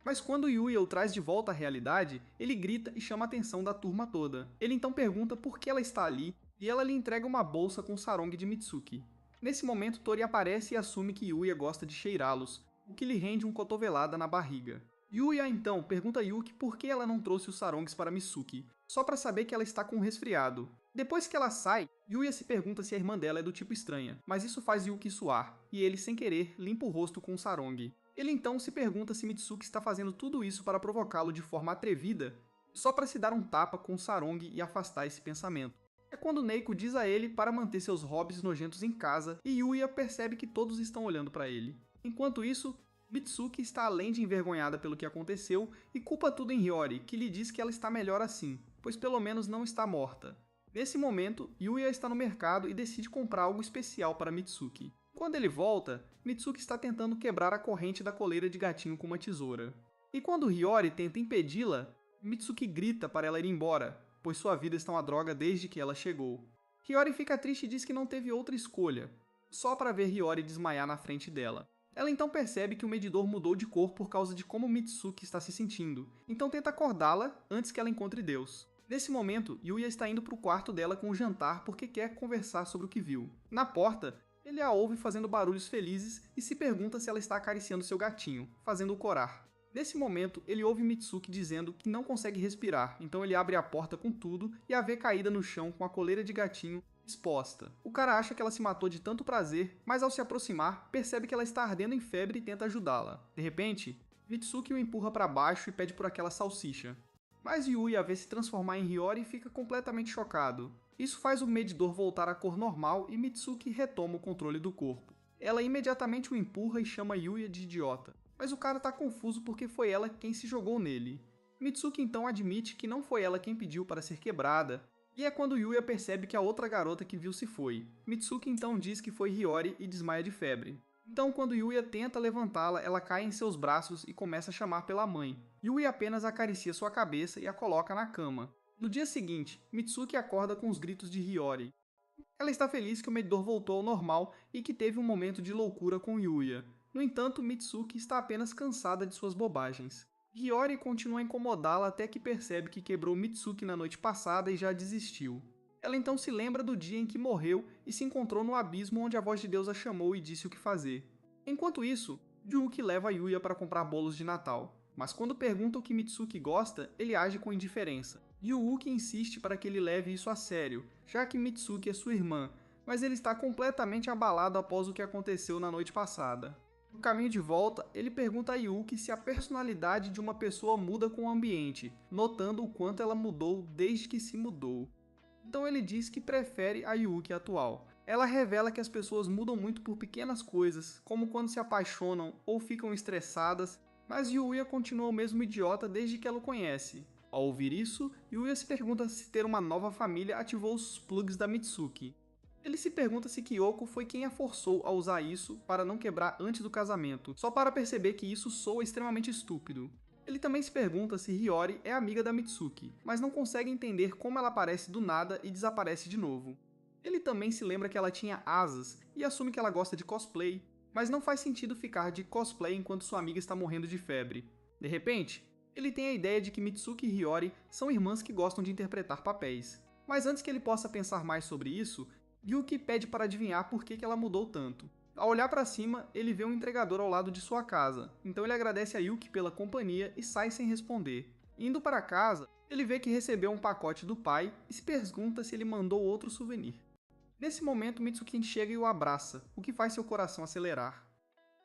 Mas quando Yuya o traz de volta à realidade, ele grita e chama a atenção da turma toda. Ele então pergunta por que ela está ali e ela lhe entrega uma bolsa com o sarong de Mitsuki. Nesse momento, Tori aparece e assume que Yuya gosta de cheirá-los, o que lhe rende uma cotovelada na barriga. Yuya então pergunta a Yuki por que ela não trouxe os sarongs para Mitsuki, só para saber que ela está com um resfriado. Depois que ela sai, Yuya se pergunta se a irmã dela é do tipo estranha, mas isso faz Yuki suar, e ele, sem querer, limpa o rosto com um sarong. Ele então se pergunta se Mitsuki está fazendo tudo isso para provocá-lo de forma atrevida, só para se dar um tapa com o sarong e afastar esse pensamento. É quando Neiko diz a ele para manter seus hobbies nojentos em casa, e Yuya percebe que todos estão olhando para ele. Enquanto isso, Mitsuki está além de envergonhada pelo que aconteceu e culpa tudo em Hiyori, que lhe diz que ela está melhor assim, pois pelo menos não está morta. Nesse momento, Yuya está no mercado e decide comprar algo especial para Mitsuki. Quando ele volta, Mitsuki está tentando quebrar a corrente da coleira de gatinho com uma tesoura. E quando Hiyori tenta impedi-la, Mitsuki grita para ela ir embora, pois sua vida está uma droga desde que ela chegou. Hiyori fica triste e diz que não teve outra escolha, só para ver Hiyori desmaiar na frente dela. Ela então percebe que o medidor mudou de cor por causa de como Mitsuki está se sentindo, então tenta acordá-la antes que ela encontre Deus. Nesse momento, Yuya está indo para o quarto dela com o jantar porque quer conversar sobre o que viu. Na porta, ele a ouve fazendo barulhos felizes e se pergunta se ela está acariciando seu gatinho, fazendo-o corar. Nesse momento, ele ouve Mitsuki dizendo que não consegue respirar, então ele abre a porta com tudo e a vê caída no chão com a coleira de gatinho exposta. O cara acha que ela se matou de tanto prazer, mas ao se aproximar, percebe que ela está ardendo em febre e tenta ajudá-la. De repente, Mitsuki o empurra para baixo e pede por aquela salsicha. Mas Yuya a vê se transformar em Hiyori e fica completamente chocado. Isso faz o medidor voltar à cor normal e Mitsuki retoma o controle do corpo. Ela imediatamente o empurra e chama Yuya de idiota, mas o cara tá confuso porque foi ela quem se jogou nele. Mitsuki então admite que não foi ela quem pediu para ser quebrada, e é quando Yuya percebe que a outra garota que viu se foi. Mitsuki então diz que foi Hiyori e desmaia de febre. Então quando Yuya tenta levantá-la, ela cai em seus braços e começa a chamar pela mãe. Yuya apenas acaricia sua cabeça e a coloca na cama. No dia seguinte, Mitsuki acorda com os gritos de Hiyori. Ela está feliz que o medidor voltou ao normal e que teve um momento de loucura com Yuya. No entanto, Mitsuki está apenas cansada de suas bobagens. Hiyori continua a incomodá-la até que percebe que quebrou Mitsuki na noite passada e já desistiu. Ela então se lembra do dia em que morreu e se encontrou no abismo onde a voz de Deus a chamou e disse o que fazer. Enquanto isso, Juuki leva Yuya para comprar bolos de Natal, mas quando pergunta o que Mitsuki gosta, ele age com indiferença. Yuuki insiste para que ele leve isso a sério, já que Mitsuki é sua irmã, mas ele está completamente abalado após o que aconteceu na noite passada. No caminho de volta, ele pergunta a Yuki se a personalidade de uma pessoa muda com o ambiente, notando o quanto ela mudou desde que se mudou. Então ele diz que prefere a Yuki atual. Ela revela que as pessoas mudam muito por pequenas coisas, como quando se apaixonam ou ficam estressadas, mas Yuya continua o mesmo idiota desde que ela o conhece. Ao ouvir isso, Yuya se pergunta se ter uma nova família ativou os plugs da Mitsuki. Ele se pergunta se Kyoko foi quem a forçou a usar isso para não quebrar antes do casamento, só para perceber que isso soa extremamente estúpido. Ele também se pergunta se Hiyori é amiga da Mitsuki, mas não consegue entender como ela aparece do nada e desaparece de novo. Ele também se lembra que ela tinha asas e assume que ela gosta de cosplay, mas não faz sentido ficar de cosplay enquanto sua amiga está morrendo de febre. De repente, ele tem a ideia de que Mitsuki e Hiyori são irmãs que gostam de interpretar papéis. Mas antes que ele possa pensar mais sobre isso, Yuki pede para adivinhar por que ela mudou tanto. Ao olhar para cima, ele vê um entregador ao lado de sua casa, então ele agradece a Yuki pela companhia e sai sem responder. Indo para casa, ele vê que recebeu um pacote do pai e se pergunta se ele mandou outro souvenir. Nesse momento, Mitsuki chega e o abraça, o que faz seu coração acelerar.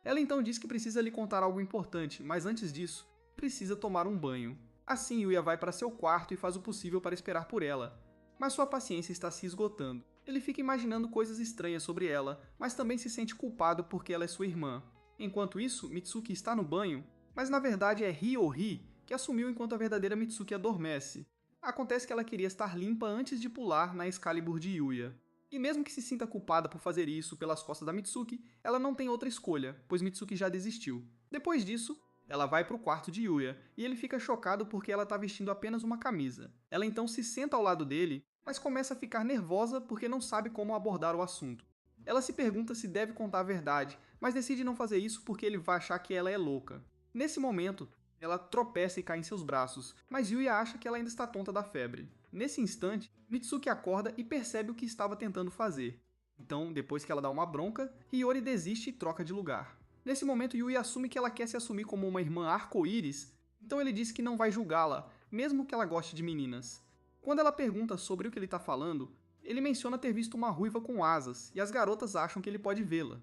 Ela então diz que precisa lhe contar algo importante, mas antes disso, precisa tomar um banho. Assim, Yuya vai para seu quarto e faz o possível para esperar por ela, mas sua paciência está se esgotando. Ele fica imaginando coisas estranhas sobre ela, mas também se sente culpado porque ela é sua irmã. Enquanto isso, Mitsuki está no banho, mas na verdade é Hiyori, que assumiu enquanto a verdadeira Mitsuki adormece. Acontece que ela queria estar limpa antes de pular na Excalibur de Yuya. E mesmo que se sinta culpada por fazer isso pelas costas da Mitsuki, ela não tem outra escolha, pois Mitsuki já desistiu. Depois disso, ela vai para o quarto de Yuya, e ele fica chocado porque ela está vestindo apenas uma camisa. Ela então se senta ao lado dele, mas começa a ficar nervosa porque não sabe como abordar o assunto. Ela se pergunta se deve contar a verdade, mas decide não fazer isso porque ele vai achar que ela é louca. Nesse momento, ela tropeça e cai em seus braços, mas Yuya acha que ela ainda está tonta da febre. Nesse instante, Mitsuki acorda e percebe o que estava tentando fazer. Então, depois que ela dá uma bronca, Hiyori desiste e troca de lugar. Nesse momento, Yuya assume que ela quer se assumir como uma irmã arco-íris, então ele diz que não vai julgá-la, mesmo que ela goste de meninas. Quando ela pergunta sobre o que ele está falando, ele menciona ter visto uma ruiva com asas, e as garotas acham que ele pode vê-la.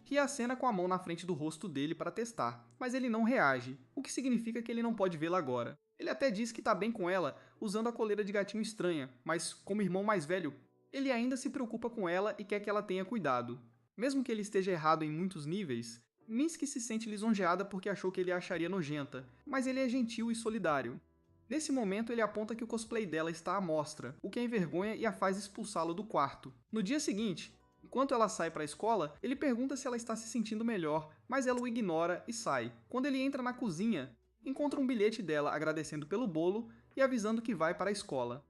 Ria acena com a mão na frente do rosto dele para testar, mas ele não reage, o que significa que ele não pode vê-la agora. Ele até diz que está bem com ela, usando a coleira de gatinho estranha, mas como irmão mais velho, ele ainda se preocupa com ela e quer que ela tenha cuidado. Mesmo que ele esteja errado em muitos níveis, Mitsuki se sente lisonjeada porque achou que ele a acharia nojenta, mas ele é gentil e solidário. Nesse momento, ele aponta que o cosplay dela está à mostra, o que a envergonha e a faz expulsá-lo do quarto. No dia seguinte, enquanto ela sai para a escola, ele pergunta se ela está se sentindo melhor, mas ela o ignora e sai. Quando ele entra na cozinha, encontra um bilhete dela agradecendo pelo bolo e avisando que vai para a escola.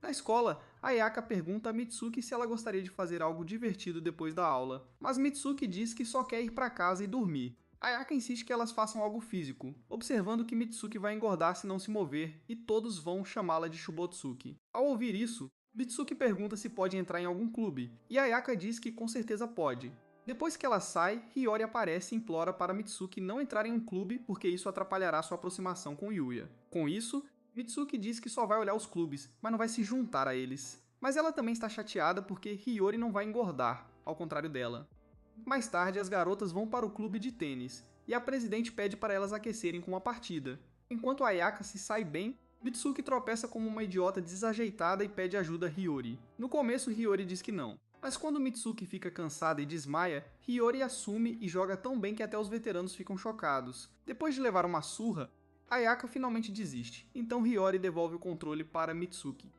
Na escola, Ayaka pergunta a Mitsuki se ela gostaria de fazer algo divertido depois da aula, mas Mitsuki diz que só quer ir para casa e dormir. Ayaka insiste que elas façam algo físico, observando que Mitsuki vai engordar se não se mover e todos vão chamá-la de Shubotsuki. Ao ouvir isso, Mitsuki pergunta se pode entrar em algum clube, e Ayaka diz que com certeza pode. Depois que ela sai, Hiyori aparece e implora para Mitsuki não entrar em um clube porque isso atrapalhará sua aproximação com Yuya. Com isso, Mitsuki diz que só vai olhar os clubes, mas não vai se juntar a eles. Mas ela também está chateada porque Hiyori não vai engordar, ao contrário dela. Mais tarde, as garotas vão para o clube de tênis, e a presidente pede para elas aquecerem com uma partida. Enquanto Ayaka se sai bem, Mitsuki tropeça como uma idiota desajeitada e pede ajuda a Hiyori. No começo, Hiyori diz que não. Mas quando Mitsuki fica cansada e desmaia, Hiyori assume e joga tão bem que até os veteranos ficam chocados. Depois de levar uma surra, Ayaka finalmente desiste, então Hiyori devolve o controle para Mitsuki.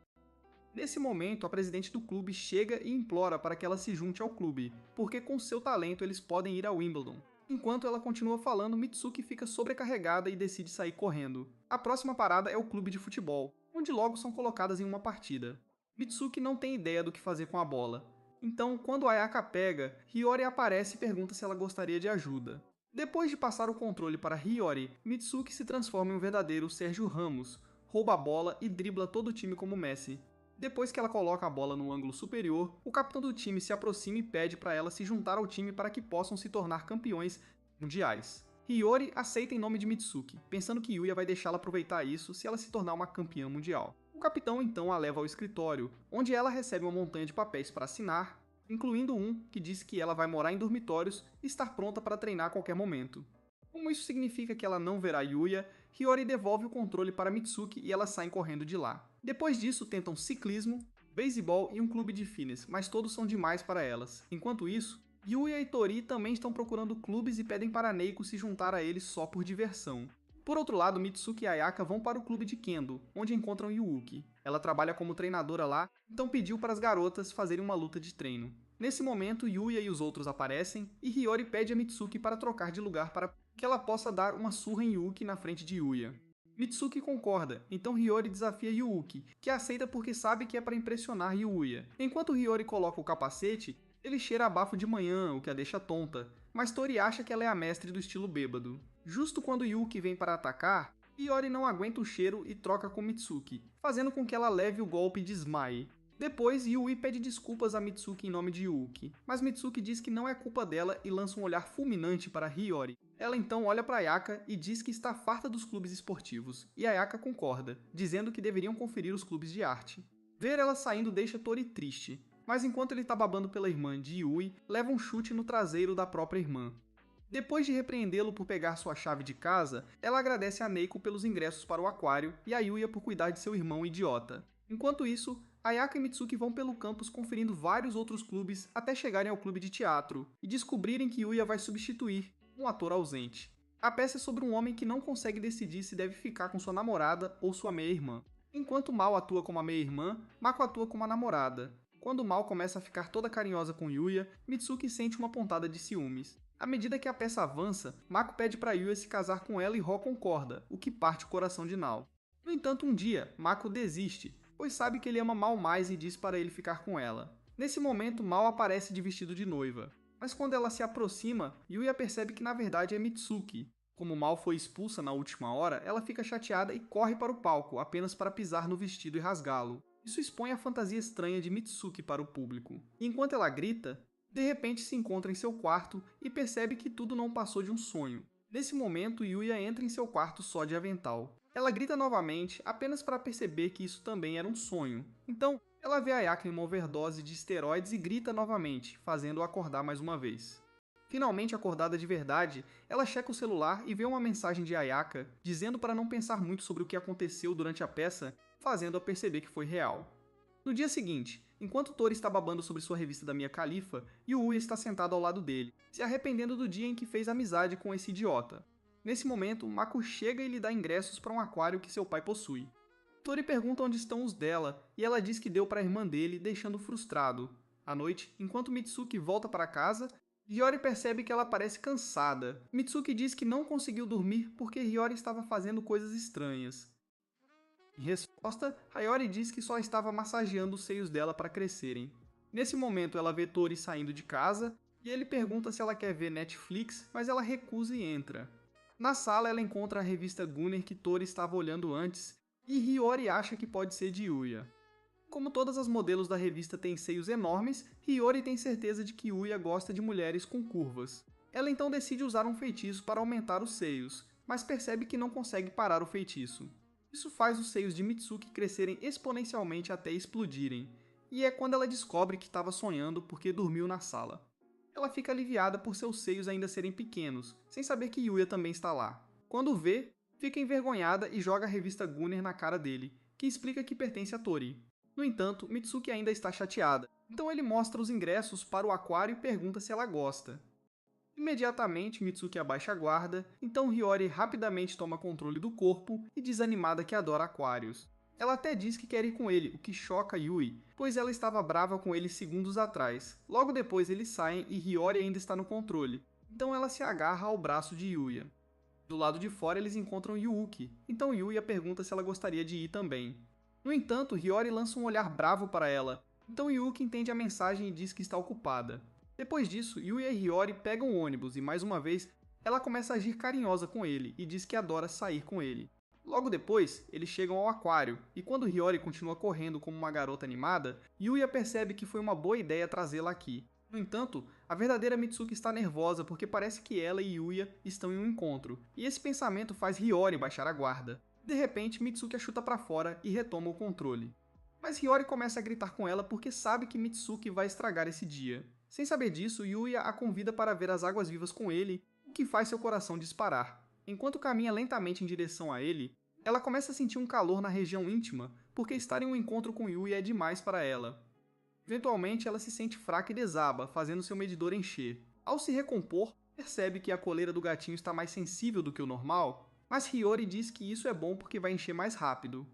Nesse momento, a presidente do clube chega e implora para que ela se junte ao clube, porque com seu talento eles podem ir a Wimbledon. Enquanto ela continua falando, Mitsuki fica sobrecarregada e decide sair correndo. A próxima parada é o clube de futebol, onde logo são colocadas em uma partida. Mitsuki não tem ideia do que fazer com a bola. Então, quando Ayaka pega, Hiyori aparece e pergunta se ela gostaria de ajuda. Depois de passar o controle para Hiyori, Mitsuki se transforma em um verdadeiro Sérgio Ramos, rouba a bola e dribla todo o time como Messi. Depois que ela coloca a bola no ângulo superior, o capitão do time se aproxima e pede para ela se juntar ao time para que possam se tornar campeões mundiais. Hiyori aceita em nome de Mitsuki, pensando que Yuya vai deixá-la aproveitar isso se ela se tornar uma campeã mundial. O capitão então a leva ao escritório, onde ela recebe uma montanha de papéis para assinar, incluindo um que diz que ela vai morar em dormitórios e estar pronta para treinar a qualquer momento. Como isso significa que ela não verá Yuya, Hiyori devolve o controle para Mitsuki e elas saem correndo de lá. Depois disso, tentam ciclismo, beisebol e um clube de fitness, mas todos são demais para elas. Enquanto isso, Yuya e Tori também estão procurando clubes e pedem para Neiko se juntar a eles só por diversão. Por outro lado, Mitsuki e Ayaka vão para o clube de Kendo, onde encontram Yuuki. Ela trabalha como treinadora lá, então pediu para as garotas fazerem uma luta de treino. Nesse momento, Yuya e os outros aparecem, e Hiyori pede a Mitsuki para trocar de lugar para que ela possa dar uma surra em Yuuki na frente de Yuya. Mitsuki concorda, então Hiyori desafia Yuuki, que aceita porque sabe que é para impressionar Yuya. Enquanto Hiyori coloca o capacete, ele cheira a bafo de manhã, o que a deixa tonta, mas Tori acha que ela é a mestre do estilo bêbado. Justo quando Yuuki vem para atacar, Hiyori não aguenta o cheiro e troca com Mitsuki, fazendo com que ela leve o golpe e desmaie. Depois, Yui pede desculpas a Mitsuki em nome de Yuuki, mas Mitsuki diz que não é culpa dela e lança um olhar fulminante para Hiyori. Ela então olha para Ayaka e diz que está farta dos clubes esportivos, e Ayaka concorda, dizendo que deveriam conferir os clubes de arte. Ver ela saindo deixa Tori triste, mas enquanto ele está babando pela irmã de Yui, leva um chute no traseiro da própria irmã. Depois de repreendê-lo por pegar sua chave de casa, ela agradece a Neiko pelos ingressos para o aquário e a Yuya por cuidar de seu irmão idiota. Enquanto isso, Ayaka e Mitsuki vão pelo campus conferindo vários outros clubes até chegarem ao clube de teatro e descobrirem que Yuya vai substituir um ator ausente. A peça é sobre um homem que não consegue decidir se deve ficar com sua namorada ou sua meia-irmã. Enquanto Mao atua como a meia-irmã, Mako atua como a namorada. Quando Mao começa a ficar toda carinhosa com Yuya, Mitsuki sente uma pontada de ciúmes. À medida que a peça avança, Mako pede para Yuya se casar com ela e Ro concorda, o que parte o coração de Nao. No entanto, um dia, Mako desiste, pois sabe que ele ama Mao mais e diz para ele ficar com ela. Nesse momento, Mao aparece de vestido de noiva. Mas quando ela se aproxima, Yuya percebe que na verdade é Mitsuki. Como Mao foi expulsa na última hora, ela fica chateada e corre para o palco, apenas para pisar no vestido e rasgá-lo. Isso expõe a fantasia estranha de Mitsuki para o público. E enquanto ela grita, de repente se encontra em seu quarto e percebe que tudo não passou de um sonho. Nesse momento, Yuya entra em seu quarto só de avental. Ela grita novamente, apenas para perceber que isso também era um sonho. Então, ela vê Ayaka em uma overdose de esteroides e grita novamente, fazendo-o acordar mais uma vez. Finalmente acordada de verdade, ela checa o celular e vê uma mensagem de Ayaka dizendo para não pensar muito sobre o que aconteceu durante a peça, fazendo-a perceber que foi real. No dia seguinte, enquanto Tori está babando sobre sua revista da Mia Khalifa, Yuya está sentado ao lado dele, se arrependendo do dia em que fez amizade com esse idiota. Nesse momento, Mako chega e lhe dá ingressos para um aquário que seu pai possui. Tori pergunta onde estão os dela, e ela diz que deu para a irmã dele, deixando-o frustrado. À noite, enquanto Mitsuki volta para casa, Hiyori percebe que ela parece cansada. Mitsuki diz que não conseguiu dormir porque Hiyori estava fazendo coisas estranhas. Em resposta, Hiyori diz que só estava massageando os seios dela para crescerem. Nesse momento, ela vê Tori saindo de casa e ele pergunta se ela quer ver Netflix, mas ela recusa e entra. Na sala, ela encontra a revista Gunner que Tori estava olhando antes e Hiyori acha que pode ser de Yuya. Como todas as modelos da revista têm seios enormes, Hiyori tem certeza de que Yuya gosta de mulheres com curvas. Ela então decide usar um feitiço para aumentar os seios, mas percebe que não consegue parar o feitiço. Isso faz os seios de Mitsuki crescerem exponencialmente até explodirem, e é quando ela descobre que estava sonhando porque dormiu na sala. Ela fica aliviada por seus seios ainda serem pequenos, sem saber que Yuya também está lá. Quando vê, fica envergonhada e joga a revista Gunner na cara dele, que explica que pertence a Tori. No entanto, Mitsuki ainda está chateada, então ele mostra os ingressos para o aquário e pergunta se ela gosta. Imediatamente, Mitsuki abaixa a guarda, então Hiyori rapidamente toma controle do corpo e diz animada que adora aquários. Ela até diz que quer ir com ele, o que choca Yui, pois ela estava brava com ele segundos atrás. Logo depois eles saem e Hiyori ainda está no controle, então ela se agarra ao braço de Yuya. Do lado de fora eles encontram Yuuki, então Yuya pergunta se ela gostaria de ir também. No entanto, Hiyori lança um olhar bravo para ela, então Yuuki entende a mensagem e diz que está ocupada. Depois disso, Yuya e Hiyori pegam o ônibus e, mais uma vez, ela começa a agir carinhosa com ele e diz que adora sair com ele. Logo depois, eles chegam ao aquário, e quando Hiyori continua correndo como uma garota animada, Yuya percebe que foi uma boa ideia trazê-la aqui. No entanto, a verdadeira Mitsuki está nervosa porque parece que ela e Yuya estão em um encontro, e esse pensamento faz Hiyori baixar a guarda. De repente, Mitsuki a chuta para fora e retoma o controle. Mas Hiyori começa a gritar com ela porque sabe que Mitsuki vai estragar esse dia. Sem saber disso, Yuya a convida para ver as águas-vivas com ele, o que faz seu coração disparar. Enquanto caminha lentamente em direção a ele, ela começa a sentir um calor na região íntima, porque estar em um encontro com Yuya é demais para ela. Eventualmente, ela se sente fraca e desaba, fazendo seu medidor encher. Ao se recompor, percebe que a coleira do gatinho está mais sensível do que o normal, mas Hiyori diz que isso é bom porque vai encher mais rápido.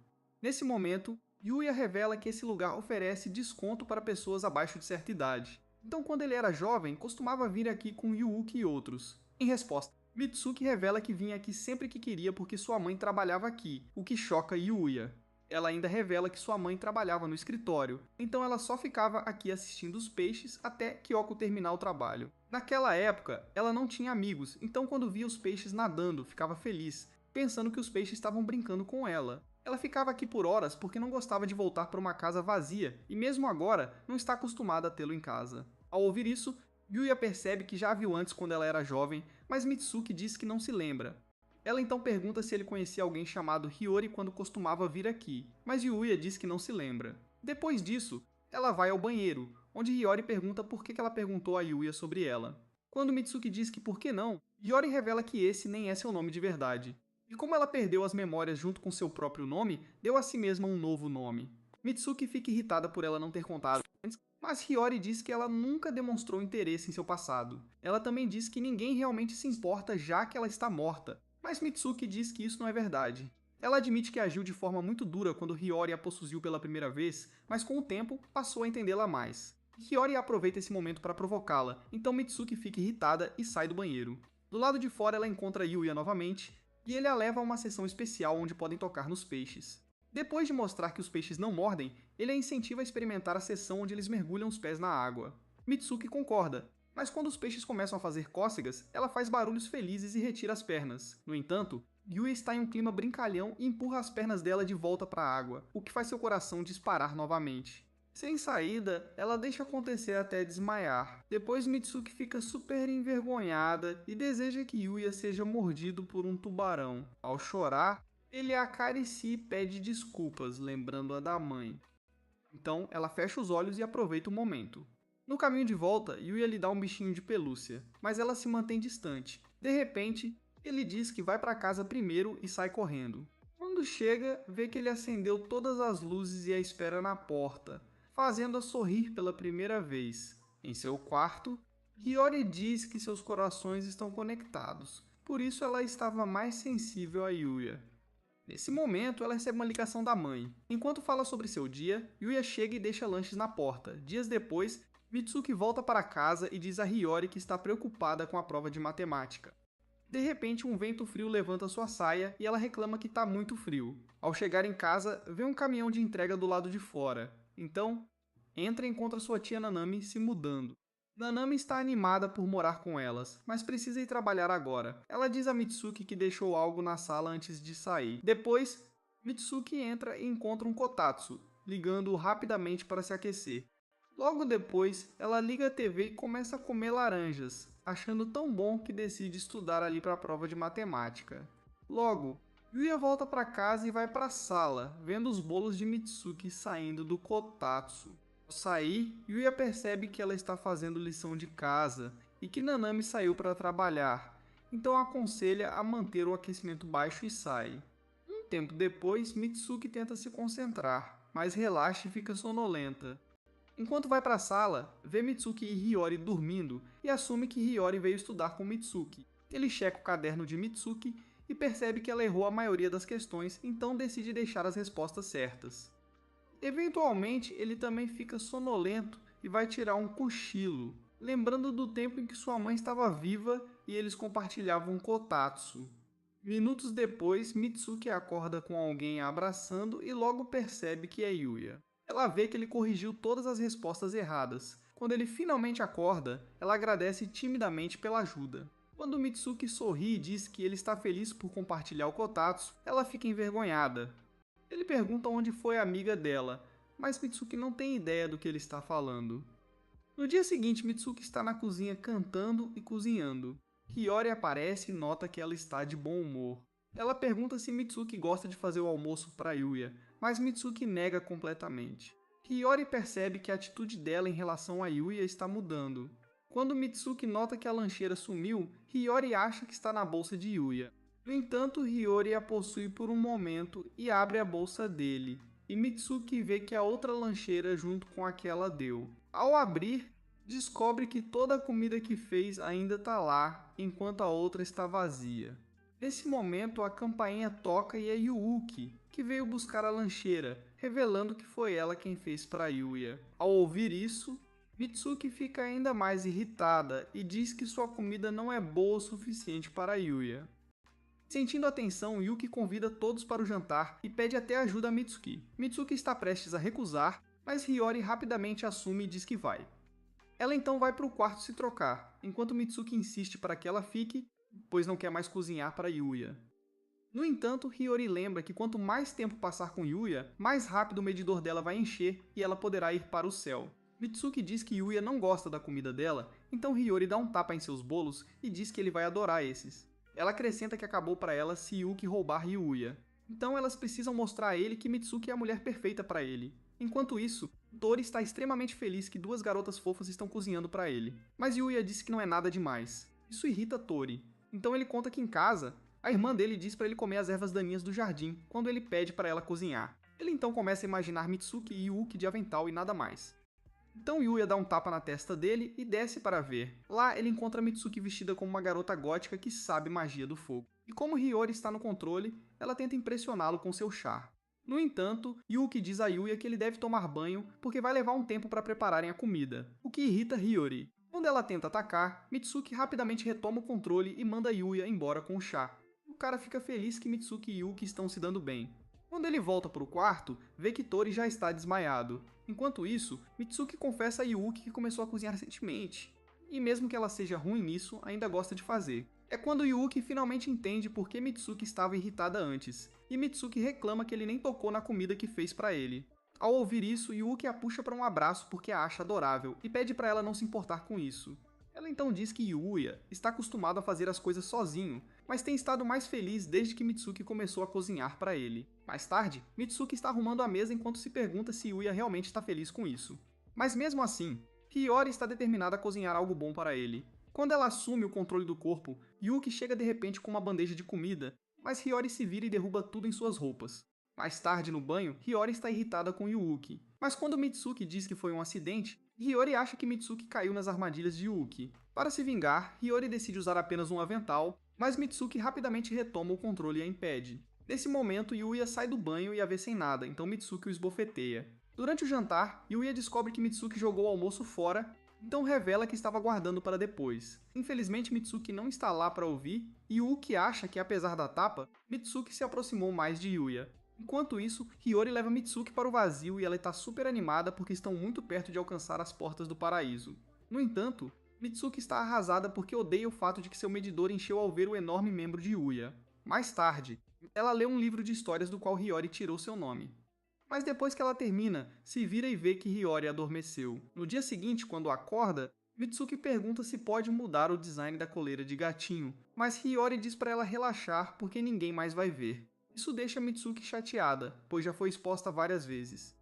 Nesse momento, Yuya revela que esse lugar oferece desconto para pessoas abaixo de certa idade. Então, quando ele era jovem, costumava vir aqui com Yuuki e outros. Em resposta, Mitsuki revela que vinha aqui sempre que queria porque sua mãe trabalhava aqui, o que choca Yuya. Ela ainda revela que sua mãe trabalhava no escritório, então ela só ficava aqui assistindo os peixes até Kyoko terminar o trabalho. Naquela época, ela não tinha amigos, então quando via os peixes nadando, ficava feliz, pensando que os peixes estavam brincando com ela. Ela ficava aqui por horas porque não gostava de voltar para uma casa vazia e mesmo agora não está acostumada a tê-lo em casa. Ao ouvir isso, Yuya percebe que já a viu antes quando ela era jovem, mas Mitsuki diz que não se lembra. Ela então pergunta se ele conhecia alguém chamado Hiyori quando costumava vir aqui, mas Yuya diz que não se lembra. Depois disso, ela vai ao banheiro, onde Hiyori pergunta por que ela perguntou a Yuya sobre ela. Quando Mitsuki diz que por que não, Hiyori revela que esse nem é seu nome de verdade. E como ela perdeu as memórias junto com seu próprio nome, deu a si mesma um novo nome. Mitsuki fica irritada por ela não ter contado antes, mas Hiyori diz que ela nunca demonstrou interesse em seu passado. Ela também diz que ninguém realmente se importa já que ela está morta, mas Mitsuki diz que isso não é verdade. Ela admite que agiu de forma muito dura quando Hiyori a possuiu pela primeira vez, mas com o tempo passou a entendê-la mais. Hiyori aproveita esse momento para provocá-la, então Mitsuki fica irritada e sai do banheiro. Do lado de fora ela encontra Yuya novamente, e ele a leva a uma sessão especial onde podem tocar nos peixes. Depois de mostrar que os peixes não mordem, ele a incentiva a experimentar a sessão onde eles mergulham os pés na água. Mitsuki concorda, mas quando os peixes começam a fazer cócegas, ela faz barulhos felizes e retira as pernas. No entanto, Yuya está em um clima brincalhão e empurra as pernas dela de volta para a água, o que faz seu coração disparar novamente. Sem saída, ela deixa acontecer até desmaiar. Depois Mitsuki fica super envergonhada e deseja que Yuya seja mordido por um tubarão. Ao chorar, ele a acaricia e pede desculpas, lembrando-a da mãe. Então, ela fecha os olhos e aproveita o momento. No caminho de volta, Yuya lhe dá um bichinho de pelúcia, mas ela se mantém distante. De repente, ele diz que vai para casa primeiro e sai correndo. Quando chega, vê que ele acendeu todas as luzes e a espera na porta, fazendo-a sorrir pela primeira vez. Em seu quarto, Hiyori diz que seus corações estão conectados, por isso ela estava mais sensível a Yuya. Nesse momento, ela recebe uma ligação da mãe. Enquanto fala sobre seu dia, Yuya chega e deixa lanches na porta. Dias depois, Mitsuki volta para casa e diz a Hiyori que está preocupada com a prova de matemática. De repente, um vento frio levanta sua saia e ela reclama que está muito frio. Ao chegar em casa, vê um caminhão de entrega do lado de fora. Então, entra e encontra sua tia Nanami se mudando. Nanami está animada por morar com elas, mas precisa ir trabalhar agora. Ela diz a Mitsuki que deixou algo na sala antes de sair. Depois, Mitsuki entra e encontra um Kotatsu, ligando-o rapidamente para se aquecer. Logo depois, ela liga a TV e começa a comer laranjas, achando tão bom que decide estudar ali para a prova de matemática. Logo, Yuya volta para casa e vai para a sala, vendo os bolos de Mitsuki saindo do Kotatsu. Ao sair, Yuya percebe que ela está fazendo lição de casa e que Nanami saiu para trabalhar, então aconselha a manter o aquecimento baixo e sai. Um tempo depois, Mitsuki tenta se concentrar, mas relaxa e fica sonolenta. Enquanto vai para a sala, vê Mitsuki e Hiyori dormindo e assume que Hiyori veio estudar com Mitsuki. Ele checa o caderno de Mitsuki e percebe que ela errou a maioria das questões, então decide deixar as respostas certas. Eventualmente, ele também fica sonolento e vai tirar um cochilo, lembrando do tempo em que sua mãe estava viva e eles compartilhavam um Kotatsu. Minutos depois, Mitsuki acorda com alguém a abraçando e logo percebe que é Yuya. Ela vê que ele corrigiu todas as respostas erradas. Quando ele finalmente acorda, ela agradece timidamente pela ajuda. Quando Mitsuki sorri e diz que ele está feliz por compartilhar o Kotatsu, ela fica envergonhada. Ele pergunta onde foi a amiga dela, mas Mitsuki não tem ideia do que ele está falando. No dia seguinte, Mitsuki está na cozinha cantando e cozinhando. Hiyori aparece e nota que ela está de bom humor. Ela pergunta se Mitsuki gosta de fazer o almoço para Yuya, mas Mitsuki nega completamente. Hiyori percebe que a atitude dela em relação a Yuya está mudando. Quando Mitsuki nota que a lancheira sumiu, Hiyori acha que está na bolsa de Yuya. No entanto, Hiyori a possui por um momento e abre a bolsa dele, e Mitsuki vê que a outra lancheira junto com aquela deu. Ao abrir, descobre que toda a comida que fez ainda está lá, enquanto a outra está vazia. Nesse momento, a campainha toca e é Yuuki, que veio buscar a lancheira, revelando que foi ela quem fez para Yuya. Ao ouvir isso, Mitsuki fica ainda mais irritada e diz que sua comida não é boa o suficiente para Yuya. Sentindo a tensão, Yuki convida todos para o jantar e pede até ajuda a Mitsuki. Mitsuki está prestes a recusar, mas Hiyori rapidamente assume e diz que vai. Ela então vai para o quarto se trocar, enquanto Mitsuki insiste para que ela fique, pois não quer mais cozinhar para Yuya. No entanto, Hiyori lembra que quanto mais tempo passar com Yuya, mais rápido o medidor dela vai encher e ela poderá ir para o céu. Mitsuki diz que Yuya não gosta da comida dela, então Hiyori dá um tapa em seus bolos e diz que ele vai adorar esses. Ela acrescenta que acabou para ela se Yuki roubar Yuya. Então elas precisam mostrar a ele que Mitsuki é a mulher perfeita para ele. Enquanto isso, Tori está extremamente feliz que duas garotas fofas estão cozinhando para ele. Mas Yuya disse que não é nada demais. Isso irrita Tori. Então ele conta que em casa, a irmã dele diz para ele comer as ervas daninhas do jardim quando ele pede para ela cozinhar. Ele então começa a imaginar Mitsuki e Yuki de avental e nada mais. Então Yuya dá um tapa na testa dele e desce para ver. Lá ele encontra Mitsuki vestida como uma garota gótica que sabe magia do fogo. E como Hiyori está no controle, ela tenta impressioná-lo com seu char. No entanto, Yuki diz a Yuya que ele deve tomar banho porque vai levar um tempo para prepararem a comida, o que irrita Hiyori. Quando ela tenta atacar, Mitsuki rapidamente retoma o controle e manda Yuya embora com o chá. O cara fica feliz que Mitsuki e Yuki estão se dando bem. Quando ele volta para o quarto, vê que Tori já está desmaiado. Enquanto isso, Mitsuki confessa a Yuki que começou a cozinhar recentemente. E mesmo que ela seja ruim nisso, ainda gosta de fazer. É quando Yuki finalmente entende por que Mitsuki estava irritada antes, e Mitsuki reclama que ele nem tocou na comida que fez para ele. Ao ouvir isso, Yuki a puxa para um abraço porque a acha adorável e pede para ela não se importar com isso. Ela então diz que Yuya está acostumado a fazer as coisas sozinho, mas tem estado mais feliz desde que Mitsuki começou a cozinhar para ele. Mais tarde, Mitsuki está arrumando a mesa enquanto se pergunta se Yuya realmente está feliz com isso. Mas mesmo assim, Hiyori está determinada a cozinhar algo bom para ele. Quando ela assume o controle do corpo, Yuki chega de repente com uma bandeja de comida, mas Hiyori se vira e derruba tudo em suas roupas. Mais tarde, no banho, Hiyori está irritada com Yuki, mas quando Mitsuki diz que foi um acidente, Hiyori acha que Mitsuki caiu nas armadilhas de Yuki. Para se vingar, Hiyori decide usar apenas um avental, mas Mitsuki rapidamente retoma o controle e a impede. Nesse momento, Yuya sai do banho e a vê sem nada, então Mitsuki o esbofeteia. Durante o jantar, Yuya descobre que Mitsuki jogou o almoço fora, então revela que estava guardando para depois. Infelizmente, Mitsuki não está lá para ouvir, e Yuki acha que, apesar da tapa, Mitsuki se aproximou mais de Yuya. Enquanto isso, Hiyori leva Mitsuki para o vazio e ela está super animada porque estão muito perto de alcançar as portas do paraíso. No entanto, Mitsuki está arrasada porque odeia o fato de que seu medidor encheu ao ver o enorme membro de Yuya. Mais tarde, ela lê um livro de histórias do qual Hiyori tirou seu nome. Mas depois que ela termina, se vira e vê que Hiyori adormeceu. No dia seguinte, quando acorda, Mitsuki pergunta se pode mudar o design da coleira de gatinho, mas Hiyori diz para ela relaxar porque ninguém mais vai ver. Isso deixa Mitsuki chateada, pois já foi exposta várias vezes.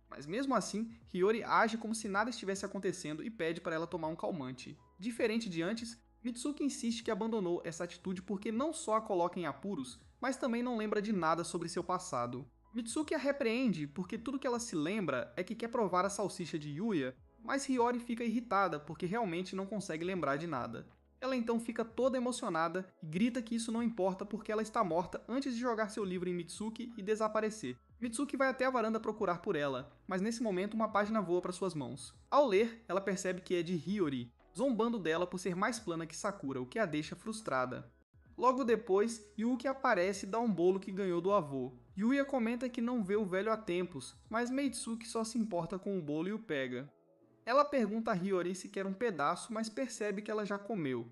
Mas mesmo assim, Hiyori age como se nada estivesse acontecendo e pede para ela tomar um calmante. Diferente de antes, Mitsuki insiste que abandonou essa atitude porque não só a coloca em apuros, mas também não lembra de nada sobre seu passado. Mitsuki a repreende porque tudo que ela se lembra é que quer provar a salsicha de Yuya, mas Hiyori fica irritada porque realmente não consegue lembrar de nada. Ela então fica toda emocionada e grita que isso não importa porque ela está morta antes de jogar seu livro em Mitsuki e desaparecer. Mitsuki vai até a varanda procurar por ela, mas nesse momento uma página voa para suas mãos. Ao ler, ela percebe que é de Hiyori, zombando dela por ser mais plana que Sakura, o que a deixa frustrada. Logo depois, Yuki aparece e dá um bolo que ganhou do avô. Yuya comenta que não vê o velho há tempos, mas Mitsuki só se importa com o bolo e o pega. Ela pergunta a Hiyori se quer um pedaço, mas percebe que ela já comeu.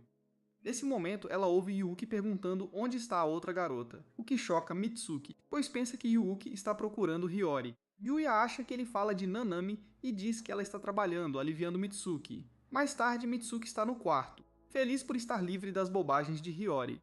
Nesse momento, ela ouve Yuki perguntando onde está a outra garota, o que choca Mitsuki, pois pensa que Yuki está procurando Hiyori. Yuya acha que ele fala de Nanami e diz que ela está trabalhando, aliviando Mitsuki. Mais tarde, Mitsuki está no quarto, feliz por estar livre das bobagens de Hiyori.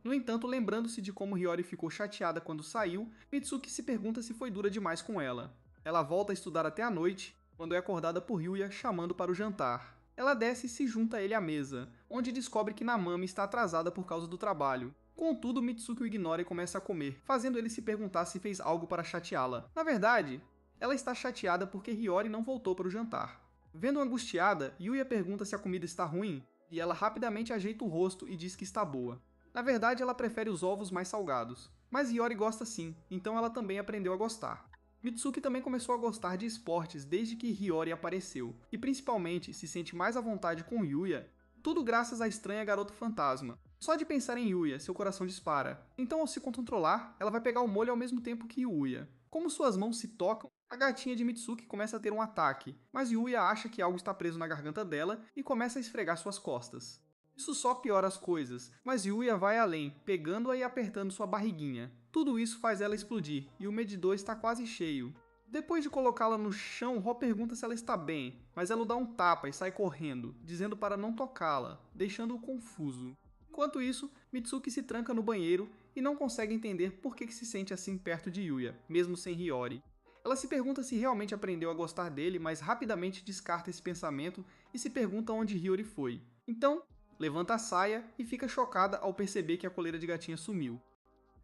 No entanto, lembrando-se de como Hiyori ficou chateada quando saiu, Mitsuki se pergunta se foi dura demais com ela. Ela volta a estudar até a noite, quando é acordada por Yuya chamando para o jantar. Ela desce e se junta a ele à mesa, onde descobre que Namami está atrasada por causa do trabalho. Contudo, Mitsuki o ignora e começa a comer, fazendo ele se perguntar se fez algo para chateá-la. Na verdade, ela está chateada porque Hiyori não voltou para o jantar. Vendo angustiada, Yuya pergunta se a comida está ruim, e ela rapidamente ajeita o rosto e diz que está boa. Na verdade, ela prefere os ovos mais salgados. Mas Hiyori gosta sim, então ela também aprendeu a gostar. Mitsuki também começou a gostar de esportes desde que Hiyori apareceu, e principalmente se sente mais à vontade com Yuya, tudo graças à estranha garota fantasma. Só de pensar em Yuya, seu coração dispara. Então, ao se controlar, ela vai pegar o molho ao mesmo tempo que Yuya. Como suas mãos se tocam, a gatinha de Mitsuki começa a ter um ataque, mas Yuya acha que algo está preso na garganta dela e começa a esfregar suas costas. Isso só piora as coisas, mas Yuya vai além, pegando-a e apertando sua barriguinha. Tudo isso faz ela explodir, e o medidor está quase cheio. Depois de colocá-la no chão, Ro pergunta se ela está bem, mas ela o dá um tapa e sai correndo, dizendo para não tocá-la, deixando-o confuso. Enquanto isso, Mitsuki se tranca no banheiro e não consegue entender por que se sente assim perto de Yuya, mesmo sem Hiyori. Ela se pergunta se realmente aprendeu a gostar dele, mas rapidamente descarta esse pensamento e se pergunta onde Hiyori foi. Então, levanta a saia e fica chocada ao perceber que a coleira de gatinha sumiu.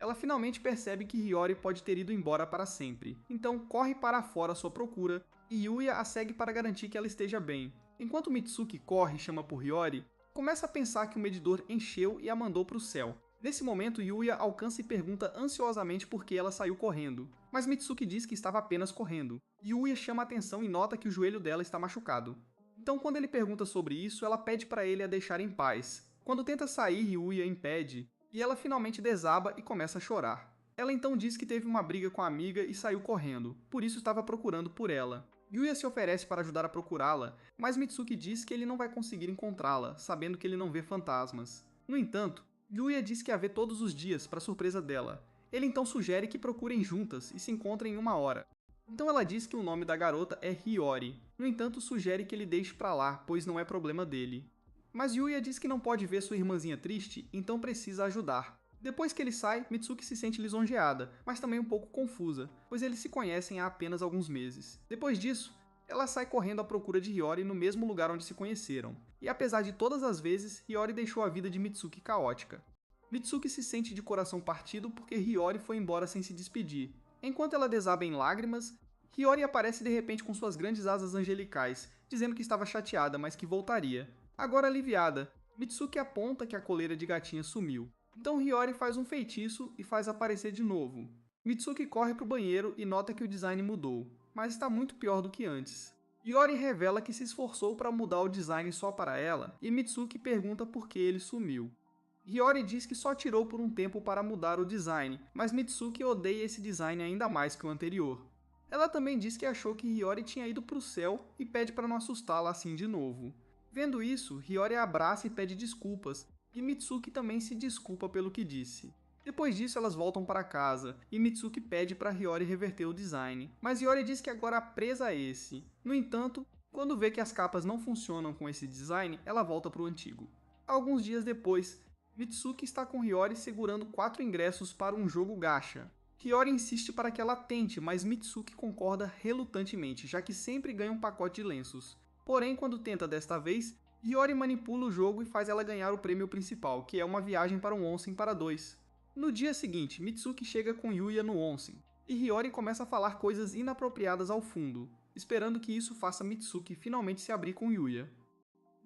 Ela finalmente percebe que Hiyori pode ter ido embora para sempre, então corre para fora à sua procura e Yuya a segue para garantir que ela esteja bem. Enquanto Mitsuki corre e chama por Hiyori, começa a pensar que o medidor encheu e a mandou para o céu. Nesse momento, Yuya alcança e pergunta ansiosamente por que ela saiu correndo, mas Mitsuki diz que estava apenas correndo. Yuya chama a atenção e nota que o joelho dela está machucado. Então, quando ele pergunta sobre isso, ela pede para ele a deixar em paz. Quando tenta sair, Yuya impede, e ela finalmente desaba e começa a chorar. Ela então diz que teve uma briga com a amiga e saiu correndo, por isso estava procurando por ela. Yuya se oferece para ajudar a procurá-la, mas Mitsuki diz que ele não vai conseguir encontrá-la, sabendo que ele não vê fantasmas. No entanto, Yuya diz que a vê todos os dias, para surpresa dela. Ele então sugere que procurem juntas e se encontrem em 1 hora. Então ela diz que o nome da garota é Hiyori. No entanto, sugere que ele deixe pra lá, pois não é problema dele. Mas Yuya diz que não pode ver sua irmãzinha triste, então precisa ajudar. Depois que ele sai, Mitsuki se sente lisonjeada, mas também um pouco confusa, pois eles se conhecem há apenas alguns meses. Depois disso, ela sai correndo à procura de Hiyori no mesmo lugar onde se conheceram. E apesar de todas as vezes, Hiyori deixou a vida de Mitsuki caótica. Mitsuki se sente de coração partido porque Hiyori foi embora sem se despedir. Enquanto ela desaba em lágrimas, Hiyori aparece de repente com suas grandes asas angelicais, dizendo que estava chateada, mas que voltaria. Agora aliviada, Mitsuki aponta que a coleira de gatinha sumiu. Então Hiyori faz um feitiço e faz aparecer de novo. Mitsuki corre para o banheiro e nota que o design mudou, mas está muito pior do que antes. Hiyori revela que se esforçou para mudar o design só para ela, e Mitsuki pergunta por que ele sumiu. Hiyori diz que só tirou por um tempo para mudar o design, mas Mitsuki odeia esse design ainda mais que o anterior. Ela também diz que achou que Hiyori tinha ido para o céu e pede para não assustá-la assim de novo. Vendo isso, Hiyori a abraça e pede desculpas, e Mitsuki também se desculpa pelo que disse. Depois disso, elas voltam para casa, e Mitsuki pede para Hiyori reverter o design, mas Hiyori diz que agora a presa é esse. No entanto, quando vê que as capas não funcionam com esse design, ela volta para o antigo. Alguns dias depois, Mitsuki está com Hiyori segurando 4 ingressos para um jogo gacha. Hiyori insiste para que ela tente, mas Mitsuki concorda relutantemente, já que sempre ganha um pacote de lenços. Porém, quando tenta desta vez, Hiyori manipula o jogo e faz ela ganhar o prêmio principal, que é uma viagem para um onsen para 2. No dia seguinte, Mitsuki chega com Yuya no onsen, e Hiyori começa a falar coisas inapropriadas ao fundo, esperando que isso faça Mitsuki finalmente se abrir com Yuya.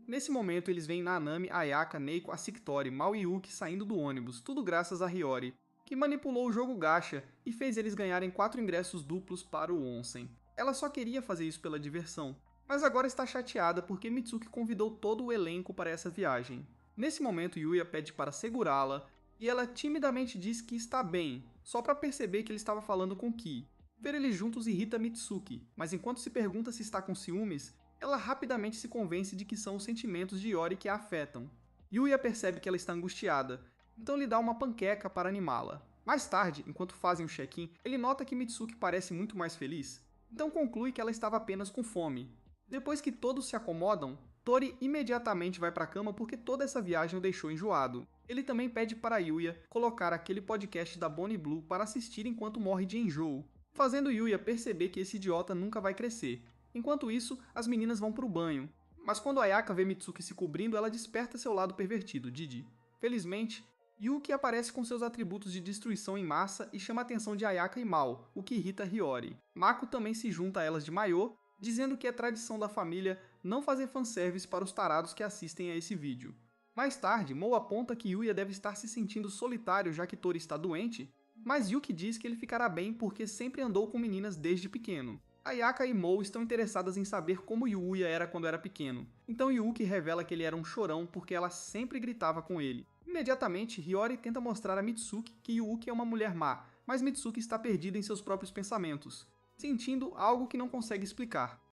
Nesse momento, eles veem Nanami, Ayaka, Neiko, a Victory, Mao e Yuki saindo do ônibus, tudo graças a Hiyori, que manipulou o jogo gacha e fez eles ganharem 4 ingressos duplos para o onsen. Ela só queria fazer isso pela diversão, mas agora está chateada porque Mitsuki convidou todo o elenco para essa viagem. Nesse momento, Yuya pede para segurá-la, e ela timidamente diz que está bem, só para perceber que ele estava falando com Ki. Ver eles juntos irrita Mitsuki, mas enquanto se pergunta se está com ciúmes, ela rapidamente se convence de que são os sentimentos de Hiyori que a afetam. Yuya percebe que ela está angustiada, então lhe dá uma panqueca para animá-la. Mais tarde, enquanto fazem o check-in, ele nota que Mitsuki parece muito mais feliz, então conclui que ela estava apenas com fome. Depois que todos se acomodam, Tori imediatamente vai para a cama porque toda essa viagem o deixou enjoado. Ele também pede para Yuya colocar aquele podcast da Bonnie Blue para assistir enquanto morre de enjoo, fazendo Yuya perceber que esse idiota nunca vai crescer. Enquanto isso, as meninas vão para o banho, mas quando Ayaka vê Mitsuki se cobrindo, ela desperta seu lado pervertido, Didi. Felizmente, Yuki aparece com seus atributos de destruição em massa e chama a atenção de Ayaka e Mao, o que irrita Hiyori. Mako também se junta a elas de maiô, dizendo que é tradição da família não fazer fanservice para os tarados que assistem a esse vídeo. Mais tarde, Mou aponta que Yuya deve estar se sentindo solitário já que Tori está doente, mas Yuki diz que ele ficará bem porque sempre andou com meninas desde pequeno. Ayaka e Mou estão interessadas em saber como Yuya era quando era pequeno, então Yuki revela que ele era um chorão porque ela sempre gritava com ele. Imediatamente, Hiyori tenta mostrar a Mitsuki que Yuki é uma mulher má, mas Mitsuki está perdida em seus próprios pensamentos, sentindo algo que não consegue explicar.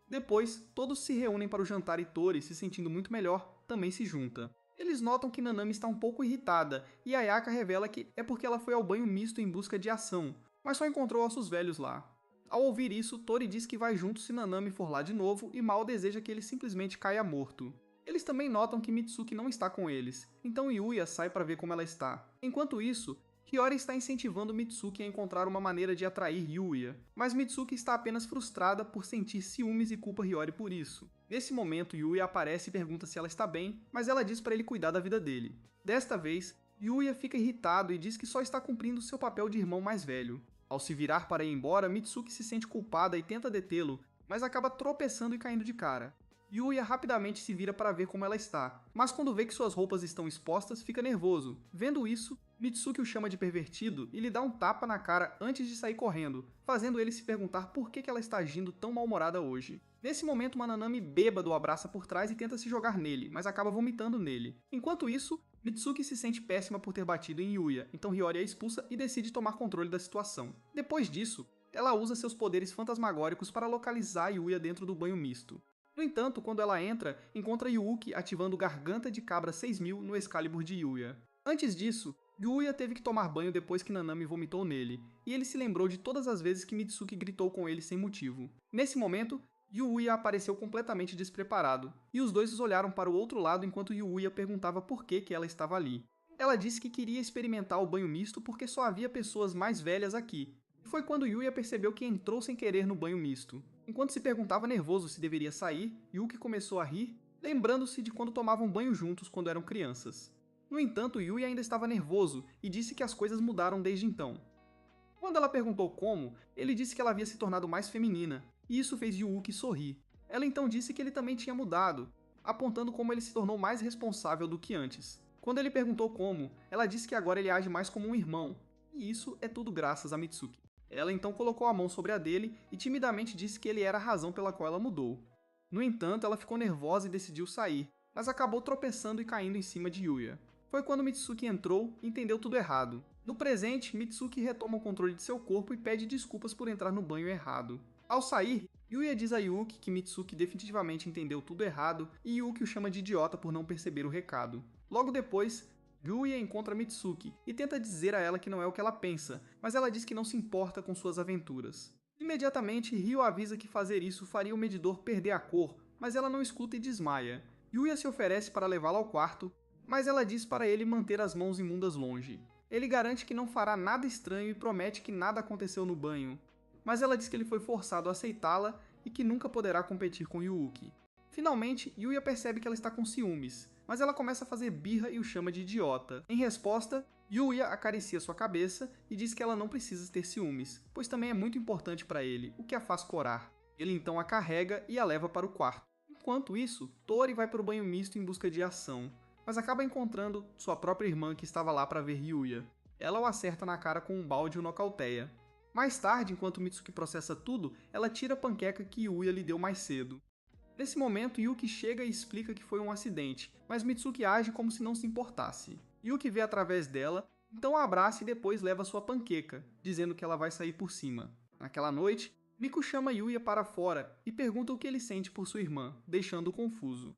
Depois, todos se reúnem para o jantar e Tori, se sentindo muito melhor, também se junta. Eles notam que Nanami está um pouco irritada, e Ayaka revela que é porque ela foi ao banho misto em busca de ação, mas só encontrou ossos velhos lá. Ao ouvir isso, Tori diz que vai junto se Nanami for lá de novo, e Mao deseja que ele simplesmente caia morto. Eles também notam que Mitsuki não está com eles, então Yuya sai para ver como ela está. Enquanto isso, Hiyori está incentivando Mitsuki a encontrar uma maneira de atrair Yuya, mas Mitsuki está apenas frustrada por sentir ciúmes e culpa Hiyori por isso. Nesse momento, Yuya aparece e pergunta se ela está bem, mas ela diz para ele cuidar da vida dele. Desta vez, Yuya fica irritado e diz que só está cumprindo seu papel de irmão mais velho. Ao se virar para ir embora, Mitsuki se sente culpada e tenta detê-lo, mas acaba tropeçando e caindo de cara. Yuya rapidamente se vira para ver como ela está, mas quando vê que suas roupas estão expostas, fica nervoso. Vendo isso, Mitsuki o chama de pervertido e lhe dá um tapa na cara antes de sair correndo, fazendo ele se perguntar por que ela está agindo tão mal-humorada hoje. Nesse momento, uma Nanami bêbado o abraça por trás e tenta se jogar nele, mas acaba vomitando nele. Enquanto isso, Mitsuki se sente péssima por ter batido em Yuya, então Hiyori a expulsa e decide tomar controle da situação. Depois disso, ela usa seus poderes fantasmagóricos para localizar Yuya dentro do banho misto. No entanto, quando ela entra, encontra Yuuki ativando Garganta de Cabra 6000 no Excalibur de Yuya. Antes disso, Yuya teve que tomar banho depois que Nanami vomitou nele, e ele se lembrou de todas as vezes que Mitsuki gritou com ele sem motivo. Nesse momento, Yuya apareceu completamente despreparado, e os dois olharam para o outro lado enquanto Yuya perguntava por que ela estava ali. Ela disse que queria experimentar o banho misto porque só havia pessoas mais velhas aqui. Foi quando Yuya percebeu que entrou sem querer no banho misto. Enquanto se perguntava nervoso se deveria sair, Yuki começou a rir, lembrando-se de quando tomavam banho juntos quando eram crianças. No entanto, Yuya ainda estava nervoso e disse que as coisas mudaram desde então. Quando ela perguntou como, ele disse que ela havia se tornado mais feminina, e isso fez Yuki sorrir. Ela então disse que ele também tinha mudado, apontando como ele se tornou mais responsável do que antes. Quando ele perguntou como, ela disse que agora ele age mais como um irmão, e isso é tudo graças a Mitsuki. Ela então colocou a mão sobre a dele e timidamente disse que ele era a razão pela qual ela mudou. No entanto, ela ficou nervosa e decidiu sair, mas acabou tropeçando e caindo em cima de Yuya. Foi quando Mitsuki entrou e entendeu tudo errado. No presente, Mitsuki retoma o controle de seu corpo e pede desculpas por entrar no banho errado. Ao sair, Yuya diz a Yuki que Mitsuki definitivamente entendeu tudo errado e Yuki o chama de idiota por não perceber o recado. Logo depois, Yuya encontra Mitsuki e tenta dizer a ela que não é o que ela pensa, mas ela diz que não se importa com suas aventuras. Imediatamente, Ryo avisa que fazer isso faria o medidor perder a cor, mas ela não escuta e desmaia. Yuya se oferece para levá-la ao quarto, mas ela diz para ele manter as mãos imundas longe. Ele garante que não fará nada estranho e promete que nada aconteceu no banho, mas ela diz que ele foi forçado a aceitá-la e que nunca poderá competir com Yuuki. Finalmente, Yuya percebe que ela está com ciúmes, mas ela começa a fazer birra e o chama de idiota. Em resposta, Yuya acaricia sua cabeça e diz que ela não precisa ter ciúmes, pois também é muito importante para ele, o que a faz corar. Ele então a carrega e a leva para o quarto. Enquanto isso, Tori vai para o banho misto em busca de ação, mas acaba encontrando sua própria irmã que estava lá para ver Yuya. Ela o acerta na cara com um balde e o nocauteia. Mais tarde, enquanto Mitsuki processa tudo, ela tira a panqueca que Yuya lhe deu mais cedo. Nesse momento, Yuki chega e explica que foi um acidente, mas Mitsuki age como se não se importasse. Yuki vê através dela, então a abraça e depois leva sua panqueca, dizendo que ela vai sair por cima. Naquela noite, Miku chama Yuya para fora e pergunta o que ele sente por sua irmã, deixando-o confuso.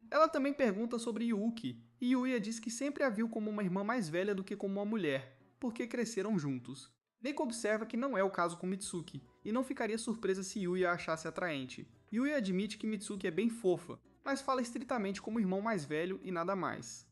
Ela também pergunta sobre Yuki, e Yuya diz que sempre a viu como uma irmã mais velha do que como uma mulher, porque cresceram juntos. Neiko observa que não é o caso com Mitsuki, e não ficaria surpresa se Yuya a achasse atraente. Yuya admite que Mitsuki é bem fofa, mas fala estritamente como irmão mais velho e nada mais.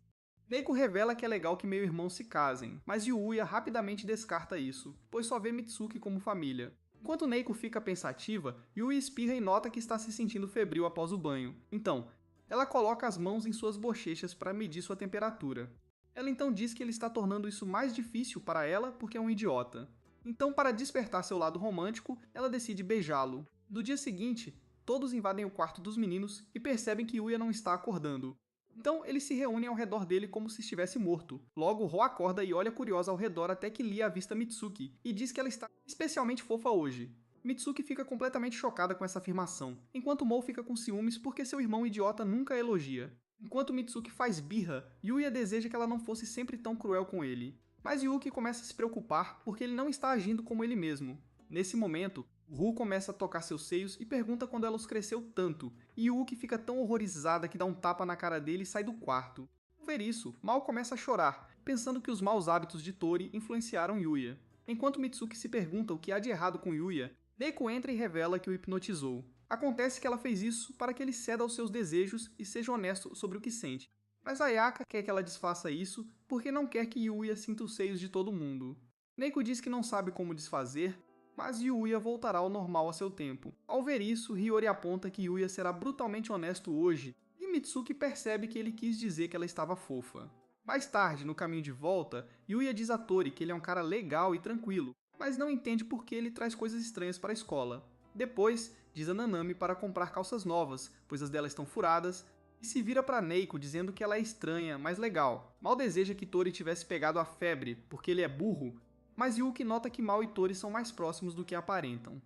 Neiko revela que é legal que meio-irmãos se casem, mas Yuya rapidamente descarta isso, pois só vê Mitsuki como família. Enquanto Neiko fica pensativa, Yuya espirra e nota que está se sentindo febril após o banho. Então, ela coloca as mãos em suas bochechas para medir sua temperatura. Ela então diz que ele está tornando isso mais difícil para ela porque é um idiota. Então, para despertar seu lado romântico, ela decide beijá-lo. No dia seguinte, todos invadem o quarto dos meninos e percebem que Yuya não está acordando. Então, eles se reúnem ao redor dele como se estivesse morto. Logo, Ro acorda e olha curiosa ao redor até que Lee avista Mitsuki e diz que ela está especialmente fofa hoje. Mitsuki fica completamente chocada com essa afirmação, enquanto Mou fica com ciúmes porque seu irmão idiota nunca a elogia. Enquanto Mitsuki faz birra, Yuya deseja que ela não fosse sempre tão cruel com ele. Mas Yuki começa a se preocupar porque ele não está agindo como ele mesmo. Nesse momento, Ru começa a tocar seus seios e pergunta quando ela os cresceu tanto, e Yuki fica tão horrorizada que dá um tapa na cara dele e sai do quarto. Ao ver isso, Mao começa a chorar, pensando que os maus hábitos de Tori influenciaram Yuya. Enquanto Mitsuki se pergunta o que há de errado com Yuya, Neiko entra e revela que o hipnotizou. Acontece que ela fez isso para que ele ceda aos seus desejos e seja honesto sobre o que sente. mas Ayaka quer que ela desfaça isso porque não quer que Yuya sinta os seios de todo mundo. Neiko diz que não sabe como desfazer, mas Yuya voltará ao normal a seu tempo. Ao ver isso, Hiyori aponta que Yuya será brutalmente honesto hoje, e Mitsuki percebe que ele quis dizer que ela estava fofa. Mais tarde, no caminho de volta, Yuya diz a Tori que ele é um cara legal e tranquilo, mas não entende por que ele traz coisas estranhas para a escola. Depois, diz a Nanami para comprar calças novas, pois as dela estão furadas, e se vira para Neiko dizendo que ela é estranha, mas legal. Mal deseja que Tori tivesse pegado a febre, porque ele é burro, mas Yuki nota que Mal e Tori são mais próximos do que aparentam.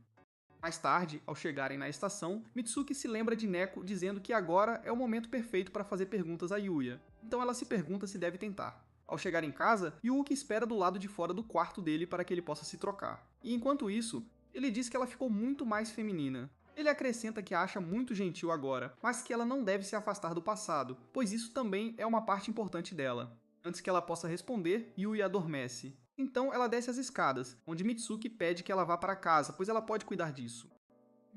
Mais tarde, ao chegarem na estação, Mitsuki se lembra de Neko dizendo que agora é o momento perfeito para fazer perguntas a Yuya, então ela se pergunta se deve tentar. Ao chegar em casa, Yuki espera do lado de fora do quarto dele para que ele possa se trocar. E enquanto isso, ele diz que ela ficou muito mais feminina. Ele acrescenta que a acha muito gentil agora, mas que ela não deve se afastar do passado, pois isso também é uma parte importante dela. Antes que ela possa responder, Yuya adormece. Então ela desce as escadas, onde Mitsuki pede que ela vá para casa, pois ela pode cuidar disso.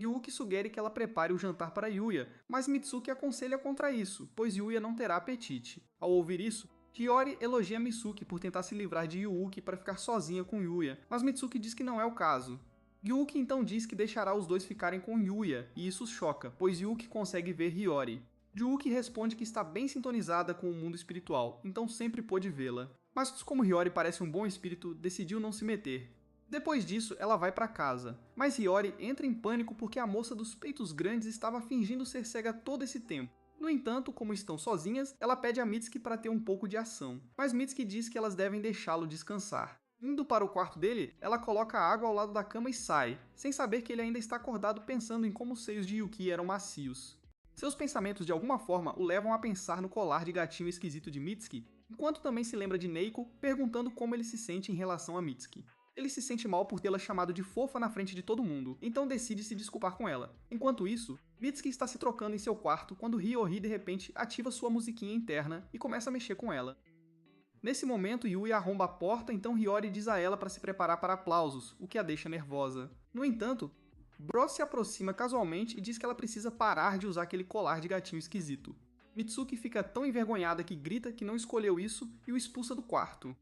Yuki sugere que ela prepare o jantar para Yuya, mas Mitsuki aconselha contra isso, pois Yuya não terá apetite. Ao ouvir isso, Hiyori elogia Mitsuki por tentar se livrar de Yuuki para ficar sozinha com Yuya, mas Mitsuki diz que não é o caso. Yuki então diz que deixará os dois ficarem com Yuya, e isso os choca, pois Yuki consegue ver Hiyori. Yuki responde que está bem sintonizada com o mundo espiritual, então sempre pôde vê-la. Mas como Hiyori parece um bom espírito, decidiu não se meter. Depois disso, ela vai para casa, mas Hiyori entra em pânico porque a moça dos peitos grandes estava fingindo ser cega todo esse tempo. No entanto, como estão sozinhas, ela pede a Mitsuki para ter um pouco de ação, mas Mitsuki diz que elas devem deixá-lo descansar. Indo para o quarto dele, ela coloca água ao lado da cama e sai, sem saber que ele ainda está acordado pensando em como os seios de Yuki eram macios. Seus pensamentos de alguma forma o levam a pensar no colar de gatinho esquisito de Mitsuki, enquanto também se lembra de Neiko, perguntando como ele se sente em relação a Mitsuki. Ele se sente mal por tê-la chamado de fofa na frente de todo mundo, então decide se desculpar com ela. Enquanto isso, Mitsuki está se trocando em seu quarto quando Hiyori de repente ativa sua musiquinha interna e começa a mexer com ela. Nesse momento, Yuya arromba a porta, então Hiyori diz a ela para se preparar para aplausos, o que a deixa nervosa. No entanto, Bro se aproxima casualmente e diz que ela precisa parar de usar aquele colar de gatinho esquisito. Mitsuki fica tão envergonhada que grita que não escolheu isso e o expulsa do quarto.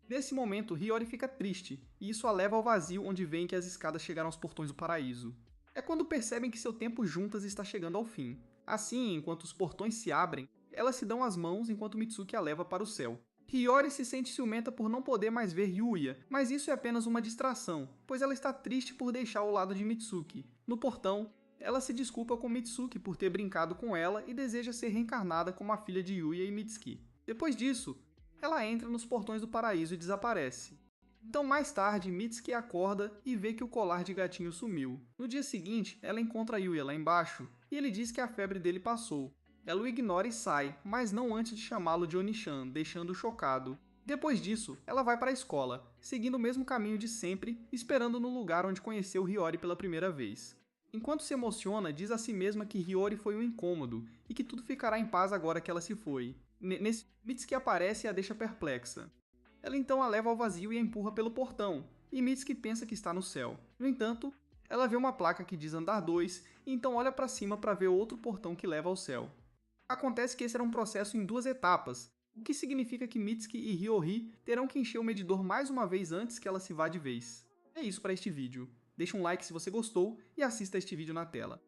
Nesse momento, Hiyori fica triste, e isso a leva ao vazio onde veem que as escadas chegaram aos portões do paraíso. É quando percebem que seu tempo juntas está chegando ao fim. Assim, enquanto os portões se abrem, elas se dão as mãos enquanto Mitsuki a leva para o céu. Hiyori se sente ciumenta por não poder mais ver Yuya, mas isso é apenas uma distração, pois ela está triste por deixar o lado de Mitsuki. No portão, ela se desculpa com Mitsuki por ter brincado com ela e deseja ser reencarnada como a filha de Yuya e Mitsuki. Depois disso, ela entra nos portões do paraíso e desaparece. Então mais tarde, Mitsuki acorda e vê que o colar de gatinho sumiu. No dia seguinte, ela encontra Yuya lá embaixo, e ele diz que a febre dele passou. Ela o ignora e sai, mas não antes de chamá-lo de Onichan, deixando-o chocado. Depois disso, ela vai para a escola, seguindo o mesmo caminho de sempre, esperando no lugar onde conheceu Hiyori pela primeira vez. Enquanto se emociona, diz a si mesma que Hiyori foi um incômodo, e que tudo ficará em paz agora que ela se foi. Mitsuki aparece e a deixa perplexa. Ela então a leva ao vazio e a empurra pelo portão, e Mitsuki pensa que está no céu. No entanto, ela vê uma placa que diz andar 2, e então olha para cima para ver outro portão que leva ao céu. Acontece que esse era um processo em 2 etapas, o que significa que Mitsuki e Hiyori terão que encher o medidor mais uma vez antes que ela se vá de vez. É isso para este vídeo. Deixa um like se você gostou e assista este vídeo na tela.